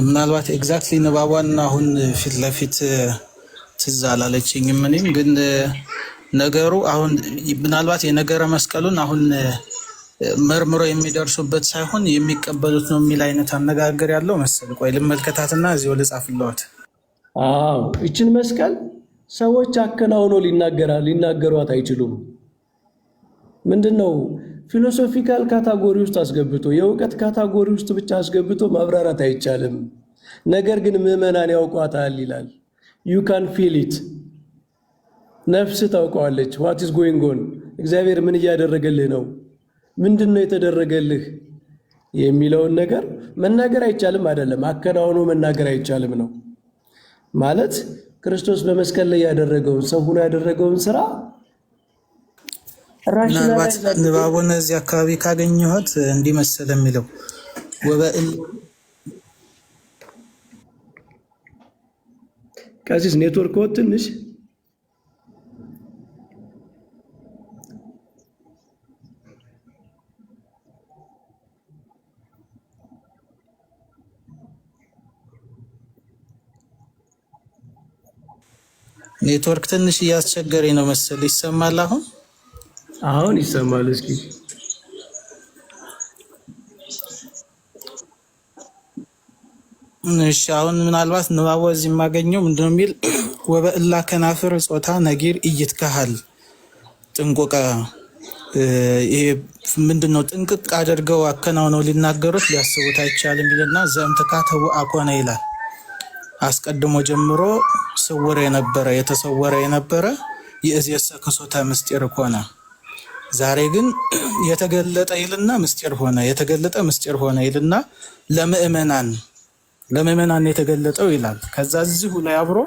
ምናልባት ኤግዛክትሊ ንባቧን አሁን ፊት ለፊት ትዝ አላለችኝም። እኔም ግን ነገሩ አሁን ምናልባት የነገረ መስቀሉን አሁን መርምሮ የሚደርሱበት ሳይሆን የሚቀበሉት ነው የሚል አይነት አነጋገር ያለው መሰል። ቆይ ልመልከታትና እዚሁ ልጻፍልዎት። አዎ ይችን መስቀል ሰዎች አከናውኖ ሊናገሯት አይችሉም። ምንድን ነው ፊሎሶፊካል ካታጎሪ ውስጥ አስገብቶ የእውቀት ካታጎሪ ውስጥ ብቻ አስገብቶ ማብራራት አይቻልም። ነገር ግን ምዕመናን ያውቋታል ይላል። ዩ ካን ፊል ኢት፣ ነፍስ ታውቀዋለች። ዋት ኢዝ ጎይንግ ኦን፣ እግዚአብሔር ምን እያደረገልህ ነው፣ ምንድን ነው የተደረገልህ የሚለውን ነገር መናገር አይቻልም አይደለም፣ አከናውኖ መናገር አይቻልም ነው ማለት። ክርስቶስ በመስቀል ላይ ያደረገውን ሰው ሆኖ ያደረገውን ስራ ምናልባት ንባቡን እዚህ አካባቢ ካገኘኋት እንዲህ መሰለ የሚለው ቀሲስ ኔትወርክ ትንሽ ኔትወርክ ትንሽ እያስቸገረኝ ነው መሰል። ይሰማል አሁን? አሁን ይሰማል። እስኪ እሺ፣ አሁን ምናልባት ንባቡ እዚህ የማገኘው ምንድነው የሚል ወበእላ ከናፍር ጾታ ነጊር እይትካሃል ጥንቆቀ። ይሄ ምንድነው? ጥንቅቅ አድርገው አከናውነው ሊናገሩት ሊያስቡት አይቻልም ይልና ዘእምትካ ተውአኮነ ይላል። አስቀድሞ ጀምሮ ስውር የነበረ የተሰወረ የነበረ የእዝየሰ ክሶተ ምስጢር ኮነ። ዛሬ ግን የተገለጠ ይልና ምስጢር ሆነ፣ የተገለጠ ምስጢር ሆነ ይልና ለምእመናን የተገለጠው ይላል። ከዛ እዚሁ ላይ አብሮ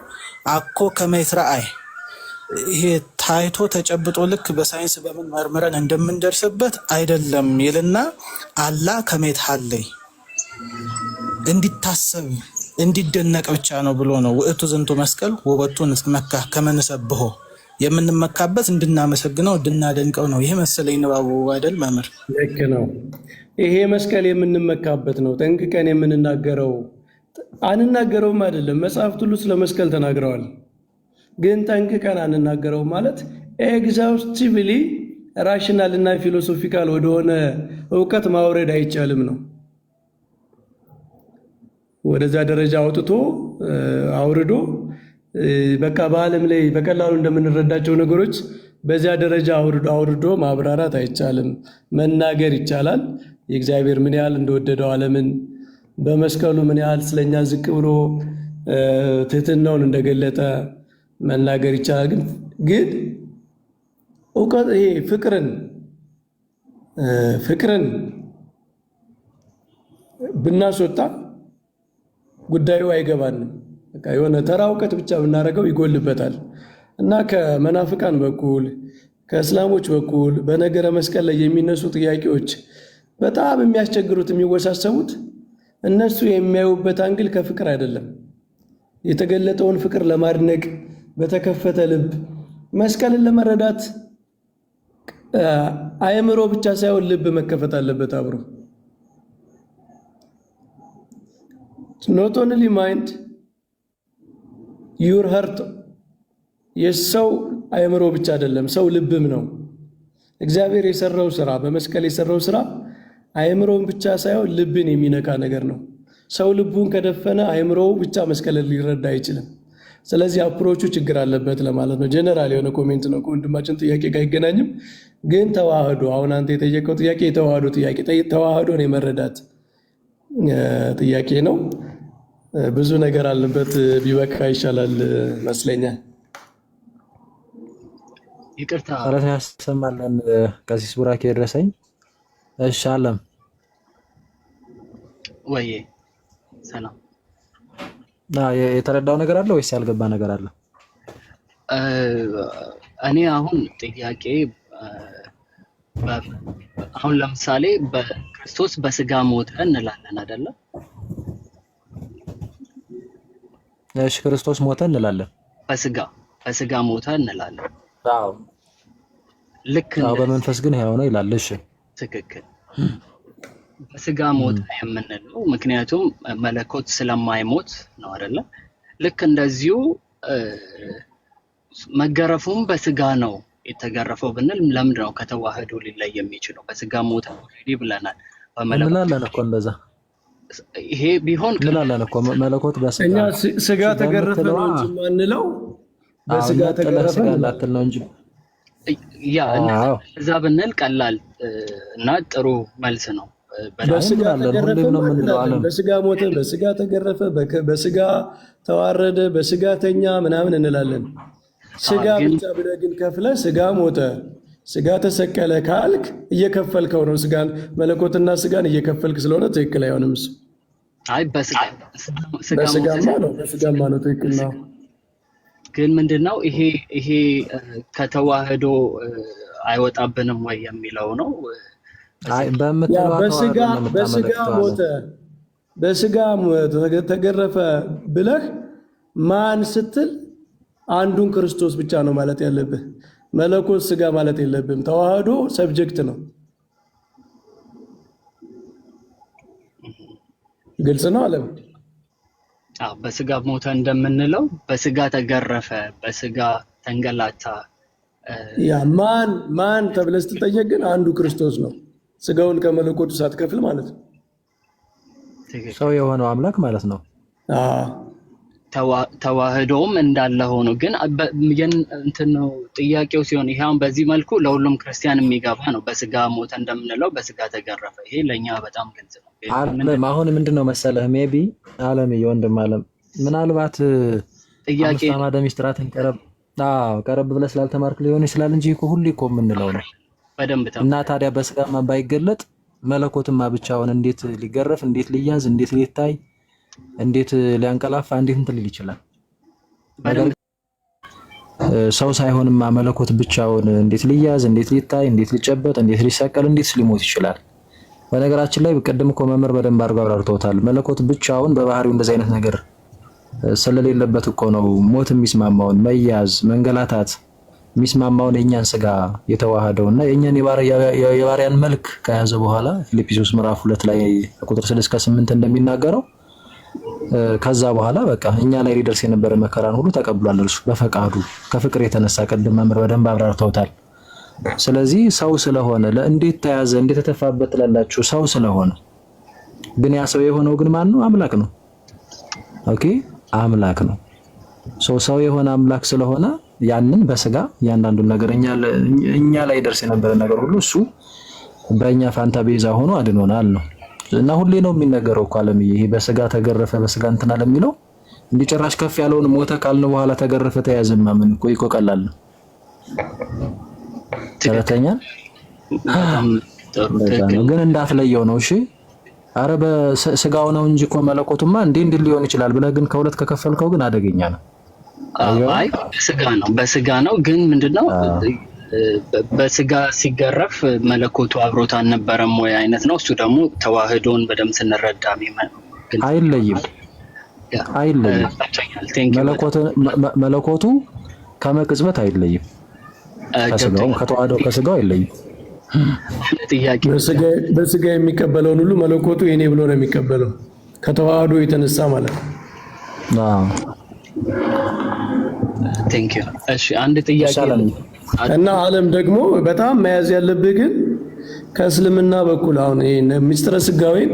አኮ ከመይትረአይ፣ ይሄ ታይቶ ተጨብጦ ልክ በሳይንስ በምን መርምረን እንደምንደርስበት አይደለም ይልና አላ ከመይትሃለይ፣ እንዲታሰብ እንዲደነቅ ብቻ ነው ብሎ ነው። ውእቱ ዝንቱ መስቀል ወበቱን መካ ከመንሰብሖ፣ የምንመካበት እንድናመሰግነው እንድናደንቀው ነው። ይሄ መሰለኝ ንባቡ አይደል መምህር? ልክ ነው። ይሄ መስቀል የምንመካበት ነው። ጠንቅቀን የምንናገረው አንናገረውም አይደለም። መጽሐፍት ሁሉ ስለ መስቀል ተናግረዋል፣ ግን ጠንቅቀን አንናገረው ማለት ኤግዛውስቲቭሊ ራሽናል እና ፊሎሶፊካል ወደሆነ እውቀት ማውረድ አይቻልም ነው። ወደዛ ደረጃ አውርዶ በቃ በዓለም ላይ በቀላሉ እንደምንረዳቸው ነገሮች በዚያ ደረጃ አውርዶ ማብራራት አይቻልም። መናገር ይቻላል። የእግዚአብሔር ምን ያህል እንደወደደው ዓለምን በመስቀሉ ምን ያህል ስለኛ ዝቅ ብሎ ትህትናውን እንደገለጠ መናገር ይቻላል። ግን እውቀት ይሄ ፍቅርን ብናስወጣ ጉዳዩ አይገባንም። በቃ የሆነ ተራ እውቀት ብቻ ብናደርገው ይጎልበታል። እና ከመናፍቃን በኩል ከእስላሞች በኩል በነገረ መስቀል ላይ የሚነሱ ጥያቄዎች በጣም የሚያስቸግሩት የሚወሳሰቡት እነሱ የሚያዩበት አንግል ከፍቅር አይደለም። የተገለጠውን ፍቅር ለማድነቅ በተከፈተ ልብ መስቀልን ለመረዳት አእምሮ ብቻ ሳይሆን ልብ መከፈት አለበት አብሮ። not only mind your heart የሰው አእምሮ ብቻ አይደለም፣ ሰው ልብም ነው። እግዚአብሔር የሰራው ስራ በመስቀል የሰራው ስራ አእምሮን ብቻ ሳይሆን ልብን የሚነካ ነገር ነው። ሰው ልቡን ከደፈነ አእምሮው ብቻ መስቀልን ሊረዳ አይችልም። ስለዚህ አፕሮቹ ችግር አለበት ለማለት ነው። ጀነራል የሆነ ኮሜንት ነው፣ ከወንድማችን ጥያቄ ጋር አይገናኝም። ግን ተዋህዶ አሁን አንተ የጠየቀው ጥያቄ የተዋህዶ ጥያቄ ተዋህዶን የመረዳት ጥያቄ ነው። ብዙ ነገር አለበት፣ ቢበቃ ይሻላል መስለኛል። ይቅርታ ኧረ ያሰማለን። ቀሲስ ቡራኬ ደረሰኝ። እሺ አለም ወይ ሰላም። የተረዳው ነገር አለ ወይስ ያልገባ ነገር አለ? እኔ አሁን ጥያቄ አሁን ለምሳሌ በክርስቶስ በስጋ ሞተ እንላለን አይደለ? እሺ ክርስቶስ ሞተ እንላለን። በስጋ ሞተ እንላለን። አዎ ልክ አዎ፣ በመንፈስ ግን ሕያው ነው ይላል። እሺ ትክክል። በስጋ ሞተ የምንለው ምክንያቱም መለኮት ስለማይሞት ነው አይደለ? ልክ እንደዚሁ መገረፉም በስጋ ነው የተገረፈው ብንል ለምንድን ነው ከተዋህዶ ሊለይ የሚችለው? በስጋ ሞተ ኦልሬዲ ብለናል። እንላለን እኮ እንደዛ። ይሄ ቢሆን እንላለን እኮ መለኮት በስጋ እኛ ስጋ ተገረፈ ነው እንጂ ማንለው በስጋ ተገረፈ ላትል ነው እንጂ ያ እዛ ብንል ቀላል እና ጥሩ መልስ ነው። በስጋ ተገረፈ ነው የምንለው። በስጋ ሞተ፣ በስጋ ተገረፈ፣ በስጋ ተዋረደ፣ በስጋ ተኛ ምናምን እንላለን። ስጋ ብቻ ብለህ ግን ከፍለህ ስጋ ሞተ፣ ስጋ ተሰቀለ ካልክ እየከፈልከው ነው። ስጋን መለኮትና ስጋን እየከፈልክ ስለሆነ ትክክል አይሆንም እሱ። አይ በስጋማ ነው ትክክል ነው። ግን ምንድነው ይሄ ከተዋህዶ አይወጣብንም ወይ የሚለው ነው። አይ በስጋ ሞተ፣ በስጋ ተገረፈ ብለህ ማን ስትል አንዱን ክርስቶስ ብቻ ነው ማለት ያለብህ። መለኮት ስጋ ማለት የለብህም። ተዋህዶ ሰብጀክት ነው። ግልጽ ነው አለም። በስጋ ሞተ እንደምንለው በስጋ ተገረፈ፣ በስጋ ተንገላታ። ያ ማን ተብለህ ስትጠየቅ ግን አንዱ ክርስቶስ ነው። ስጋውን ከመለኮቱ ሳትከፍል ማለት ነው። ሰው የሆነው አምላክ ማለት ነው። ተዋህዶም እንዳለ ሆኖ ግን እንትን ነው ጥያቄው ሲሆን ይሄን በዚህ መልኩ ለሁሉም ክርስቲያን የሚገባ ነው። በስጋ ሞተ እንደምንለው በስጋ ተገረፈ። ይሄ ለኛ በጣም ግልጽ ነው። አሁን ምንድነው መሰለህ ሜቢ አለም የወንድም አለም ምናልባት ጥያቄ አማደ ሚስጥራትን ቀረብ ብለህ ስላልተማርክ ሊሆን ይችላል እንጂ እኮ ሁሌ እኮ የምንለው ነው በደንብ እና ታዲያ በስጋማ ባይገለጥ መለኮትማ ብቻውን እንዴት ሊገረፍ፣ እንዴት ሊያዝ፣ እንዴት ሊታይ፣ እንዴት ሊያንቀላፋ፣ እንዴት እንትን ሊል ይችላል? ሰው ሳይሆንማ መለኮት ብቻውን እንዴት ሊያዝ፣ እንዴት ሊታይ፣ እንዴት ሊጨበጥ፣ እንዴት ሊሰቀል፣ እንዴት ሊሞት ይችላል? በነገራችን ላይ በቀደም እኮ መምህር በደንብ አድርገው አብራርተውታል። መለኮት ብቻውን በባህሪው እንደዚህ አይነት ነገር ስለሌለበት እኮ ነው ሞት የሚስማማውን መያዝ፣ መንገላታት የሚስማማውን የእኛን ስጋ የተዋሃደውና የእኛን የባሪያን መልክ ከያዘ በኋላ ፊልጵስዩስ ምዕራፍ 2 ላይ ቁጥር 6-8 እንደሚናገረው ከዛ በኋላ በቃ እኛ ላይ ሊደርስ የነበረ መከራን ሁሉ ተቀብሏል እርሱ በፈቃዱ ከፍቅር የተነሳ። ቀደም መምህር በደንብ አብራርተውታል። ስለዚህ ሰው ስለሆነ ለእንዴት ተያዘ እንዴት ተተፋበት ትላላችሁ? ሰው ስለሆነ ግን ያ ሰው የሆነው ግን ማን ነው? አምላክ ነው። ኦኬ አምላክ ነው። ሰው የሆነ አምላክ ስለሆነ ያንን በስጋ ያንዳንዱን ነገር እኛ ላይ ደርስ የነበረ ነገር ሁሉ እሱ በእኛ ፋንታ ቤዛ ሆኖ አድኖናል ነው። እና ሁሌ ነው የሚነገረው እኮ ዓለም ይሄ በስጋ ተገረፈ በስጋ እንትና ለሚለው እንዲጨራሽ ከፍ ያለውን ሞተ ካልን በኋላ ተገረፈ ተያዘማ ምን እኮ ቀላል ነው። ተረተኛል ግን እንዳትለየው ነው። እሺ አረ በስጋው ነው እንጂ እኮ መለኮቱማ እንዴ ሊሆን ይችላል ብለህ ግን ከሁለት ከከፈልከው ግን አደገኛ ነው። አይ በስጋ ነው ግን ምንድነው በስጋ ሲገረፍ መለኮቱ አብሮት አልነበረም ወይ አይነት ነው። እሱ ደግሞ ተዋህዶን በደምብ ስንረዳ አይለይም። መለኮቱ ከመቅጽበት አይለይም። ከስጋው አይለይም። በስጋ የሚቀበለውን ሁሉ መለኮቱ የኔ ብሎ ነው የሚቀበለው ከተዋህዶ የተነሳ ማለት ነው። እሺ አንድ ጥያቄ እና ዓለም ደግሞ በጣም መያዝ ያለብህ ግን ከእስልምና በኩል አሁን ሚስጥረ ስጋዌን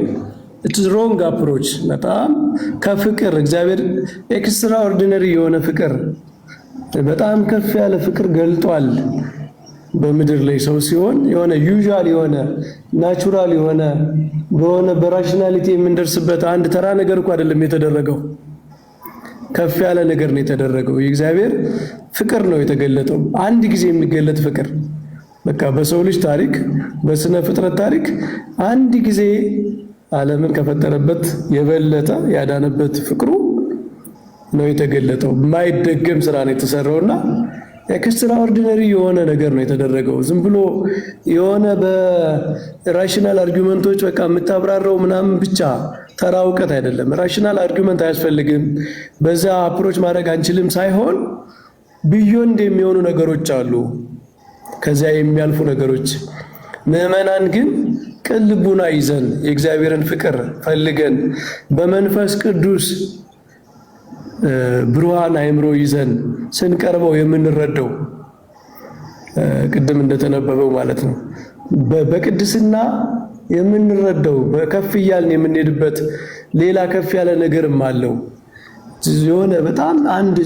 it's wrong approach በጣም ከፍቅር እግዚአብሔር ኤክስትራኦርዲነሪ የሆነ ፍቅር በጣም ከፍ ያለ ፍቅር ገልጧል በምድር ላይ ሰው ሲሆን የሆነ ዩዥዋል የሆነ ናቹራል የሆነ በሆነ በራሽናሊቲ የምንደርስበት አንድ ተራ ነገር እኮ አይደለም የተደረገው ከፍ ያለ ነገር ነው የተደረገው። የእግዚአብሔር ፍቅር ነው የተገለጠው አንድ ጊዜ የሚገለጥ ፍቅር በቃ በሰው ልጅ ታሪክ በስነ ፍጥረት ታሪክ አንድ ጊዜ ዓለምን ከፈጠረበት የበለጠ ያዳነበት ፍቅሩ ነው የተገለጠው። የማይደገም ስራ ነው የተሰራውና ኤክስትራኦርዲነሪ የሆነ ነገር ነው የተደረገው። ዝም ብሎ የሆነ በራሽናል አርጊውመንቶች በቃ የምታብራራው ምናምን ብቻ ተራ እውቀት አይደለም። ራሽናል አርጊውመንት አያስፈልግም። በዛ አፕሮች ማድረግ አንችልም ሳይሆን ቢዮንድ የሚሆኑ ነገሮች አሉ፣ ከዚያ የሚያልፉ ነገሮች። ምዕመናን ግን ቅን ልቡና ይዘን የእግዚአብሔርን ፍቅር ፈልገን በመንፈስ ቅዱስ ብሩሃን አእምሮ ይዘን ስንቀርበው የምንረዳው ቅድም እንደተነበበው ማለት ነው በቅድስና የምንረዳው በከፍ እያልን የምንሄድበት ሌላ ከፍ ያለ ነገርም አለው። የሆነ በጣም አንድ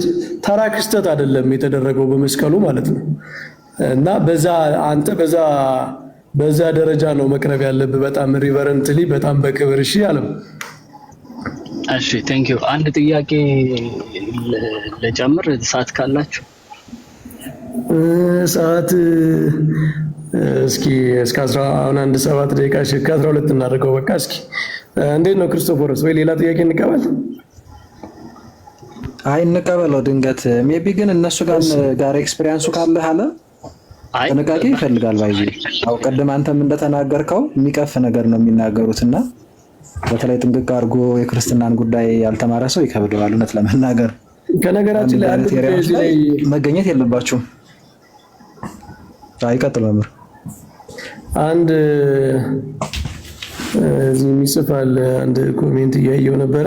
ተራ ክስተት አይደለም የተደረገው በመስቀሉ ማለት ነው። እና አንተ በዛ ደረጃ ነው መቅረብ ያለብህ በጣም ሪቨረንትሊ በጣም በክብር። እሺ አለም። እሺ ቴንክ ዩ። አንድ ጥያቄ ለጨምር ሰዓት ካላችሁ? ሰዓት እስኪ እስከ 11 ደቂቃ እስከ 12 እናደርገው በቃ። እስኪ እንዴት ነው ክርስቶፎርስ? ወይ ሌላ ጥያቄ እንቀበል? አይ እንቀበለው። ድንገት ሜቢ ግን እነሱ ጋር ኤክስፒሪየንሱ ካለህ አለ ጥንቃቄ ይፈልጋል። ባይዚ አው ቀደም አንተም እንደተናገርከው የሚቀፍ ነገር ነው የሚናገሩትና በተለይ ጥንቅቅ አድርጎ የክርስትናን ጉዳይ ያልተማረ ሰው ይከብደዋል እውነት ለመናገር። ከነገራችን ላይ አንድ ላይ መገኘት የለባችሁም። አይቀጥል መምህር። አንድ እዚህ የሚጽፋል አንድ ኮሜንት እያየው ነበረ።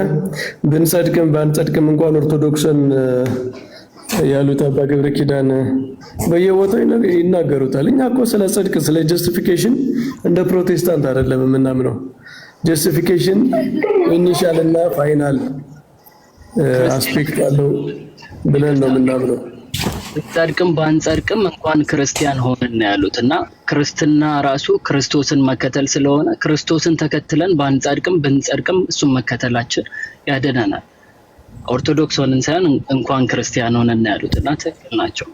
ብንጸድቅም ባንጸድቅም እንኳን ኦርቶዶክስን ያሉት አባ ገብረ ኪዳን በየቦታው ይናገሩታል። እኛ እኮ ስለ ጽድቅ ስለ ጀስቲፊኬሽን እንደ ፕሮቴስታንት አይደለም የምናምነው። ጀስቲፊኬሽን ኢኒሻል እና ፋይናል አስፔክት አለው ብለን ነው የምናምነው። ጸድቅም ባንጸድቅም እንኳን ክርስቲያን ሆነን ያሉት እና ክርስትና ራሱ ክርስቶስን መከተል ስለሆነ ክርስቶስን ተከትለን ባንጸድቅም ብንጸድቅም እሱን መከተላችን ያደናናል። ኦርቶዶክስ ሆነን ሳይሆን እንኳን ክርስቲያን ሆነን ያሉት እና ትክክል ናቸው።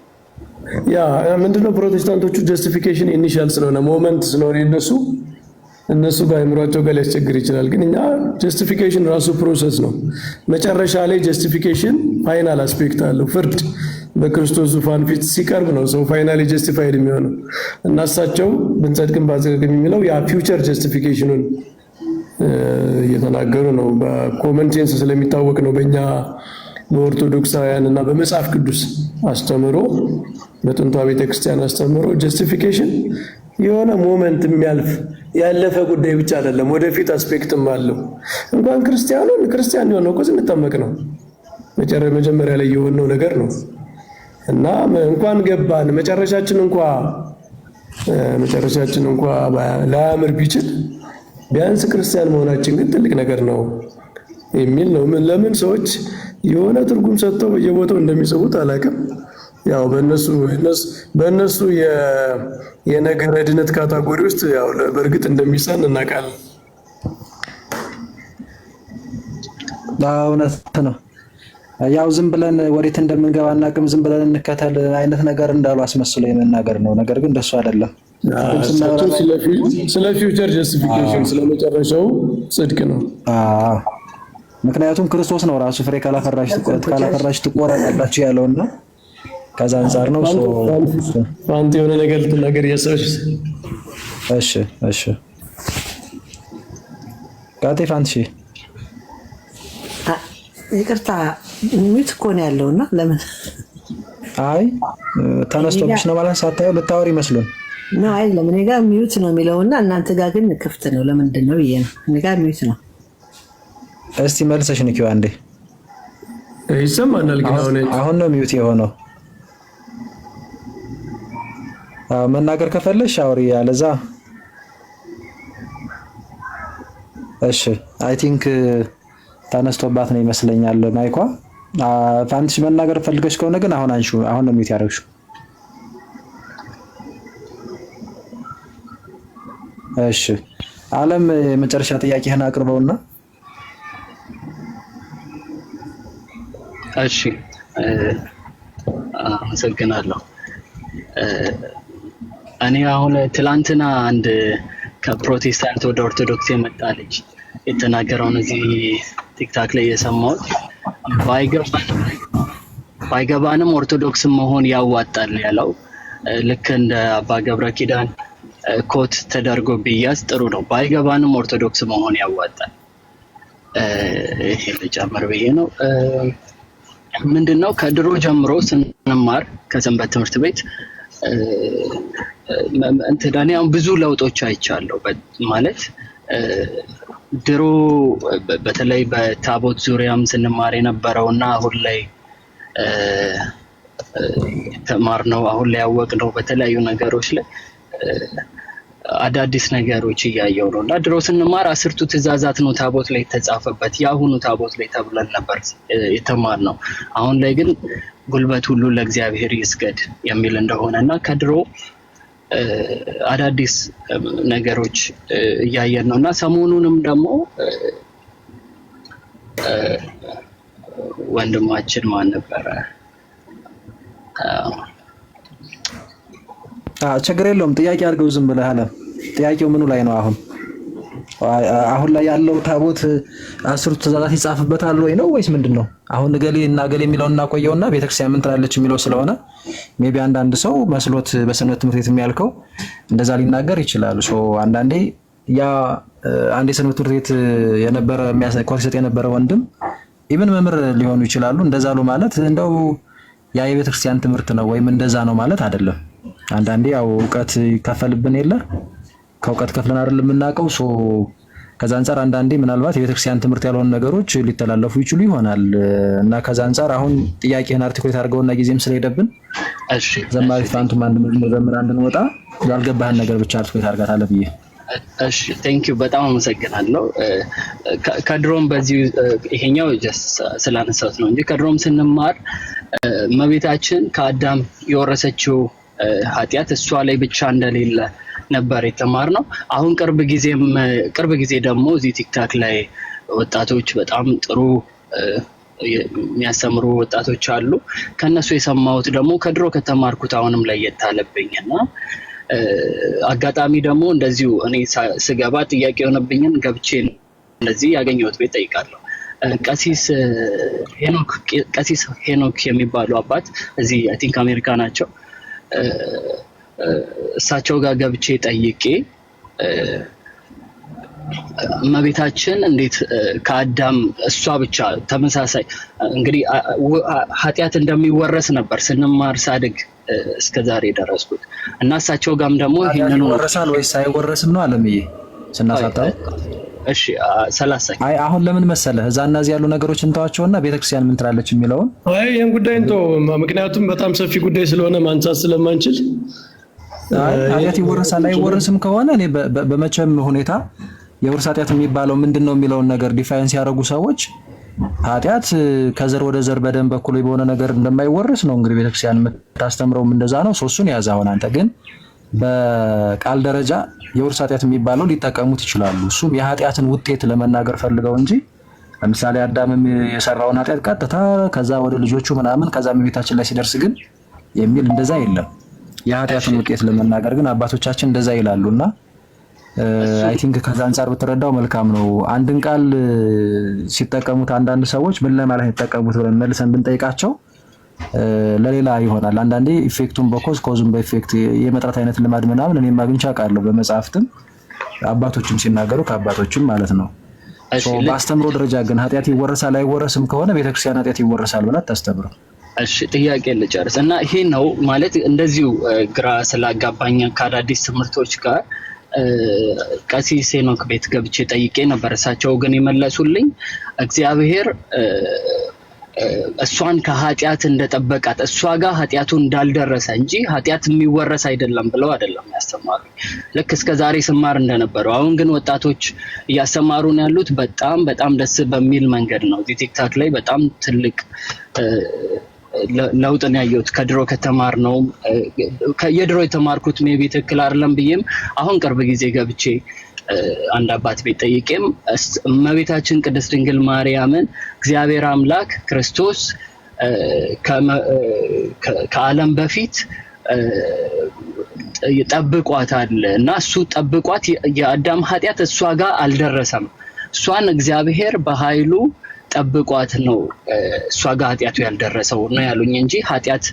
ያ ምንድነው ፕሮቴስታንቶቹ ጀስቲፊኬሽን ኢኒሻል ስለሆነ ሞመንት ስለሆነ እነሱ በአእምሯቸው ጋር ሊያስቸግር ይችላል። ግን እኛ ጀስቲፊኬሽን ራሱ ፕሮሰስ ነው። መጨረሻ ላይ ጀስቲፊኬሽን ፋይናል አስፔክት አለው። ፍርድ በክርስቶስ ዙፋን ፊት ሲቀርብ ነው ሰው ፋይናሊ ጀስቲፋይድ የሚሆነው እና እሳቸው ብንጸድቅም ባንጸድቅም የሚለው ያ ፊውቸር ጀስቲፊኬሽኑን እየተናገሩ ነው። በኮመን ሴንስ ስለሚታወቅ ነው። በእኛ በኦርቶዶክሳውያን እና በመጽሐፍ ቅዱስ አስተምሮ በጥንቷ ቤተክርስቲያን አስተምሮ ጀስቲፊኬሽን የሆነ ሞመንት የሚያልፍ ያለፈ ጉዳይ ብቻ አይደለም፣ ወደፊት አስፔክትም አለው። እንኳን ክርስቲያን የሆነው እኮ ስንጠመቅ ነው። መጀመሪያ ላይ የሆነው ነገር ነው እና እንኳን ገባን መጨረሻችን እንኳ ላያምር ቢችል ቢያንስ ክርስቲያን መሆናችን ግን ትልቅ ነገር ነው የሚል ነው። ለምን ሰዎች የሆነ ትርጉም ሰጥተው በየቦታው እንደሚጽፉት አላውቅም። ያው በእነሱ የነገረ ድነት ካታጎሪ ውስጥ ያው በእርግጥ እንደሚሳን እናውቃለን። እውነት ነው። ያው ዝም ብለን ወዴት እንደምንገባ እናቅም ዝም ብለን እንከተል አይነት ነገር እንዳሉ አስመስሎ የመናገር ነው። ነገር ግን እንደሱ አይደለም። ስለ ፊውቸር ጀስቲፊኬሽን ስለመጨረሻው ጽድቅ ነው። ምክንያቱም ክርስቶስ ነው ራሱ ፍሬ ካላፈራሽ ትቆረጣላችሁ ያለውና ከዛ አንፃር ነው። አንተ የሆነ ነገር ልትናገር እያሰብሽ? እሺ ጋቴ ፋንትሺ ይቅርታ ሚት እኮ ነው ያለውና ለምን አይ ተነስቶብሽ ነው ማለት ሳታየው ልታወሪ መስሎን ነው። አይ ለምን ጋር ሚውት ነው የሚለውና እናንተ ጋር ግን ክፍት ነው። ለምንድን ነው ይሄ? እኔ ጋር ሚውት ነው። እስቲ መልሰሽ ንኪው አንዴ። ይሰማናል ግን አሁን ነው ሚውት የሆነው። መናገር ከፈለሽ አውሪ፣ ያለዛ እሺ። አይ ቲንክ ተነስቶባት ነው ይመስለኛል ማይኳ። ፋንትሽ መናገር ፈልገሽ ከሆነ ግን አሁን አንሹ። አሁን ነው ሚውት ያደረግሽው። እሺ ዓለም የመጨረሻ ጥያቄህን አቅርበውና። እሺ አመሰግናለሁ። እኔ አሁን ትላንትና አንድ ከፕሮቴስታንት ወደ ኦርቶዶክስ የመጣ ልጅ የተናገረውን እዚህ ቲክታክ ላይ የሰማሁት ባይገባንም ኦርቶዶክስ መሆን ያዋጣል ያለው ልክ እንደ አባ ገብረ ኪዳን ኮት ተደርጎ ቢያዝ ጥሩ ነው። ባይገባንም ኦርቶዶክስ መሆን ያዋጣል። ይሄ ልጨምር ብዬ ነው። ምንድነው ከድሮ ጀምሮ ስንማር ከሰንበት ትምህርት ቤት እኔ አሁን ብዙ ለውጦች አይቻለሁ። ማለት ድሮ በተለይ በታቦት ዙሪያም ስንማር የነበረውና አሁን ላይ ተማርነው አሁን ላይ ያወቅነው በተለያዩ ነገሮች ላይ አዳዲስ ነገሮች እያየው ነው። እና ድሮ ስንማር 10ቱ ትእዛዛት ነው ታቦት ላይ የተጻፈበት፣ የአሁኑ ታቦት ላይ ተብለን ነበር የተማርነው። አሁን ላይ ግን ጉልበት ሁሉ ለእግዚአብሔር ይስገድ የሚል እንደሆነ እና ከድሮ አዳዲስ ነገሮች እያየን ነው። እና ሰሞኑንም ደግሞ ወንድማችን ማን ነበረ? ችግር የለውም ጥያቄ አድርገው ዝም ብለህ አለ። ጥያቄው ምኑ ላይ ነው? አሁን ላይ ያለው ታቦት 10ቱ ትእዛዛት ይጻፍበታል ወይ ነው ወይስ ምንድነው? አሁን ገሌ እና ገሌ የሚለውን እናቆየውና ቤተክርስቲያን ምን ትላለች የሚለው ስለሆነ ሜቢ አንዳንድ ሰው መስሎት በሰንበት ትምህርት ቤት የሚያልከው እንደዛ ሊናገር ይችላል። አንዳንዴ ያ አንድ የሰንበት ትምህርት ቤት የነበረ ኮርስ የነበረ ወንድም ኢቭን መምህር ሊሆኑ ይችላሉ። እንደዛ ነው ማለት እንደው ያ የቤተክርስቲያን ትምህርት ነው ወይም እንደዛ ነው ማለት አይደለም። አንዳንዴ ያው እውቀት ይከፈልብን የለ ከእውቀት ከፍለን አይደለም የምናውቀው። ከዛ አንፃር አንዳንዴ ምናልባት የቤተክርስቲያን ትምህርት ያልሆኑ ነገሮች ሊተላለፉ ይችሉ ይሆናል እና ከዛ አንፃር አሁን ጥያቄህን አርቲኩሌት አድርገውና ጊዜም ስለሄደብን ዘማሪ ፋንቱ ዘምር እንድንወጣ ያልገባህን ነገር ብቻ አርቲኩሌት አድርጋታለህ ብዬ። እሺ ቴንክ ዩ በጣም አመሰግናለሁ። ከድሮም በዚህ ይሄኛው ስላነሳሁት ነው እንጂ ከድሮም ስንማር እመቤታችን ከአዳም የወረሰችው ኃጢአት እሷ ላይ ብቻ እንደሌለ ነበር የተማርነው። አሁን ቅርብ ጊዜ ደግሞ እዚህ ቲክታክ ላይ ወጣቶች በጣም ጥሩ የሚያስተምሩ ወጣቶች አሉ። ከነሱ የሰማሁት ደግሞ ከድሮ ከተማርኩት አሁንም ለየት አለብኝና አጋጣሚ ደግሞ እንደዚሁ እኔ ስገባ ጥያቄ የሆነብኝን ገብቼ እንደዚህ ያገኘሁት ቤት ጠይቃለሁ። ቀሲስ ሄኖክ የሚባሉ አባት እዚህ አይ ቲንክ አሜሪካ ናቸው። እሳቸው ጋር ገብቼ ጠይቄ እመቤታችን እንዴት ከአዳም እሷ ብቻ ተመሳሳይ እንግዲህ ኃጢአት እንደሚወረስ ነበር ስንማር ሳድግ እስከዛሬ ደረስኩት እና እሳቸው ጋርም ደግሞ ይሄንን ወረሳል ወይስ አይወረስም ነው አለምዬ ስናሳጣው። እሺ 30 አይ አሁን ለምን መሰለህ እዛና እዚህ ያሉ ነገሮችን እንተዋቸውና ቤተክርስቲያን ምን ትላለች የሚለውን ይሄን ጉዳይ እንተው፣ ምክንያቱም በጣም ሰፊ ጉዳይ ስለሆነ ማንሳት ስለማንችል። ኃጢአት ይወረሳል አይወረስም ከሆነ እኔ በመቼም ሁኔታ የውርስ ኃጢአት የሚባለው ምንድነው የሚለውን ነገር ዲፋይን ሲያደርጉ ሰዎች ኃጢአት ከዘር ወደ ዘር በደም በኩል በሆነ ነገር እንደማይወረስ ነው እንግዲህ ቤተክርስቲያን የምታስተምረው እንደዛ ነው። እሱን ያዝ። አሁን አንተ ግን በቃል ደረጃ የውርስ ኃጢአት የሚባለው ሊጠቀሙት ይችላሉ። እሱም የኃጢአትን ውጤት ለመናገር ፈልገው እንጂ ለምሳሌ አዳምም የሰራውን ኃጢአት ቀጥታ ከዛ ወደ ልጆቹ ምናምን ከዛ እመቤታችን ላይ ሲደርስ ግን የሚል እንደዛ የለም። የኃጢአትን ውጤት ለመናገር ግን አባቶቻችን እንደዛ ይላሉና አይ ቲንክ ከዛ አንፃር ብትረዳው መልካም ነው። አንድን ቃል ሲጠቀሙት አንዳንድ ሰዎች ምን ለማለት የተጠቀሙት ብለን መልሰን ብንጠይቃቸው ለሌላ ይሆናል። አንዳንዴ ኢፌክቱን በኮዝ ኮዙን በኢፌክት የመጥራት አይነት ልማድ ምናምን እኔም አግኝቼ አውቃለሁ በመጽሐፍትም አባቶችም ሲናገሩ ከአባቶችም ማለት ነው። በአስተምሮ ደረጃ ግን ኃጢአት ይወረሳል አይወረስም ከሆነ ቤተክርስቲያን ኃጢአት ይወረሳል ብላ ታስተምረው። እሺ ጥያቄ ልጨርስ እና ይሄ ነው ማለት እንደዚሁ ግራ ስላጋባኝ ከአዳዲስ ትምህርቶች ጋር ቀሲስ ሄኖክ ቤት ገብቼ ጠይቄ ነበር። እሳቸው ግን የመለሱልኝ እግዚአብሔር እሷን ከኃጢአት እንደጠበቃት እሷ ጋር ኃጢአቱ እንዳልደረሰ እንጂ ኃጢአት የሚወረስ አይደለም ብለው አይደለም ያስተማሩ። ልክ እስከ ዛሬ ስማር እንደነበረው አሁን ግን ወጣቶች እያስተማሩን ያሉት በጣም ደስ በሚል መንገድ ነው። እዚህ ቲክታክ ላይ በጣም ትልቅ ለውጥን ያየሁት ከድሮ ከተማር ነው። የድሮ የተማርኩት ሜቢ ትክክል አይደለም ብዬም አሁን ቅርብ ጊዜ ገብቼ አንድ አባት ቤት ጠይቄም እመቤታችን ቅድስት ድንግል ማርያምን እግዚአብሔር አምላክ ክርስቶስ ከዓለም በፊት ጠብቋታል እና እሱ ጠብቋት የአዳም ኃጢአት እሷ ጋር አልደረሰም። እሷን እግዚአብሔር በኃይሉ ጠብቋት ነው እሷ ጋር ኃጢአቱ ያልደረሰው ነው ያሉኝ እንጂ ኃጢአት